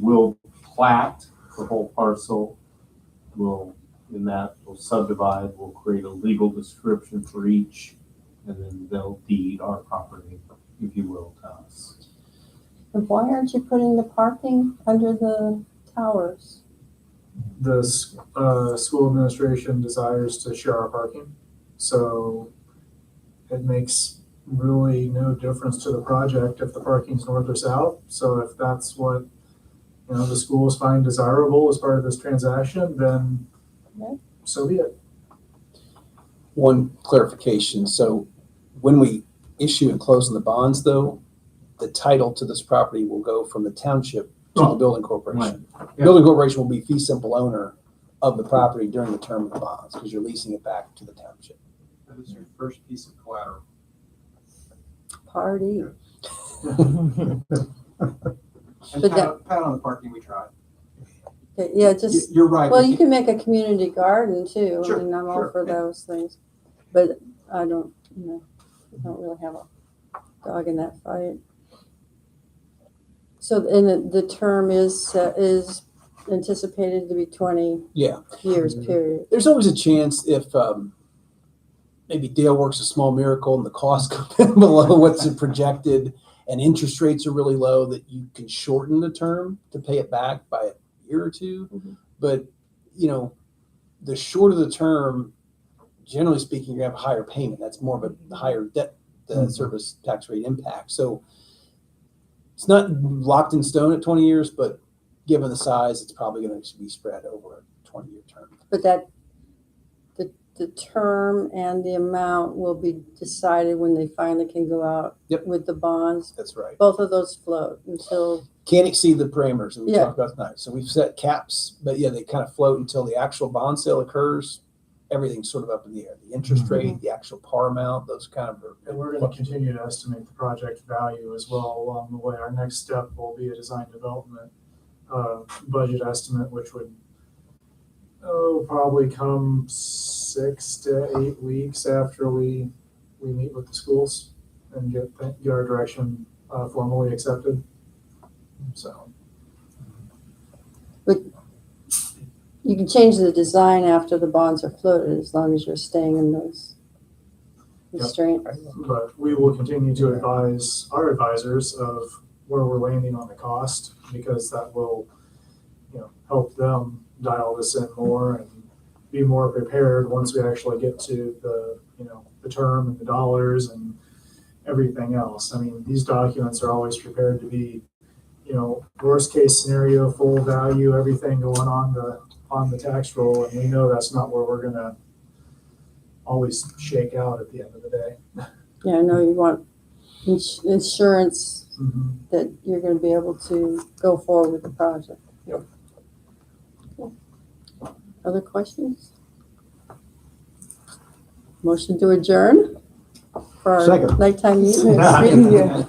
we'll plat the whole parcel. We'll subdivide, we'll create a legal description for each, and then they'll deed our property, if you will, to us. And why aren't you putting the parking under the towers? The school administration desires to share our parking. So it makes really no difference to the project if the parking's north or south. So if that's what the schools find desirable as part of this transaction, then so be it. One clarification. So when we issue and close on the bonds, though, the title to this property will go from the township to the building corporation. Right. The building corporation will be fee simple owner of the property during the term of the bonds because you're leasing it back to the township. That is your first piece of collateral. Party. And But pat on the parking, we tried. Okay, yeah, just, You're right. well, you can make a community garden too. Sure, I mean, I'm all sure, for yeah. those things. But I don't really have a dog in that fight. So, and the term is anticipated to be 20 Yeah. years, period. There's always a chance if maybe Dale works a small miracle and the costs come in below what's projected and interest rates are really low, that you can shorten the term to pay it back by a year or two. Mm-hmm. But, the shorter the term, generally speaking, you have a higher payment. That's more of a higher debt service tax rate impact. So it's not locked in stone at 20 years, but given the size, it's probably going to be spread over a 20-year term. But the term and the amount will be decided when they finally can go out Yep. with the bonds. That's right. Both of those float until, Can't exceed the parameters that we Yeah. talked about tonight. So we've set caps, but yeah, they kind of float until the actual bond sale occurs. Everything's sort of up in the air. The interest rate, the actual par amount, those kind of are. And we're going to continue to estimate the project value as well along the way. Our next step will be a design development budget estimate, which would probably come 6 to 8 weeks after we meet with the schools and get our direction formally accepted. So you can change the design after the bonds are floated as long as you're staying in those constraints. but we will continue to advise our advisors of where we're landing on the cost, because that will, help them dial this in more and be more prepared once we actually get to the term and the dollars and everything else. I mean, these documents are always prepared to be, worst case scenario, full value, everything going on the tax roll, and we know that's not where we're gonna always shake out at the end of the day. Yeah, I know you want insurance Mm-hmm. that you're going to be able to go forward with the project. Yep. Okay. Other questions? Motion to adjourn for our Second. nighttime meeting. Yeah.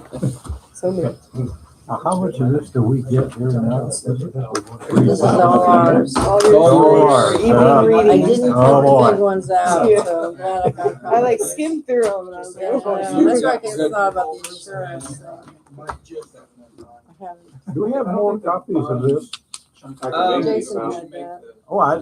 So moved. Now, how much of this do we get here now? This is all ours. All ours. Evening Yeah. I reading. didn't Oh, cut boy. the big ones out, Yeah. so I'm glad I got I like skimmed through them and I was like, Yeah, oh, that's why I think thought about the insurance. I haven't. Do we have more copies of this? Jason had that. Oh, I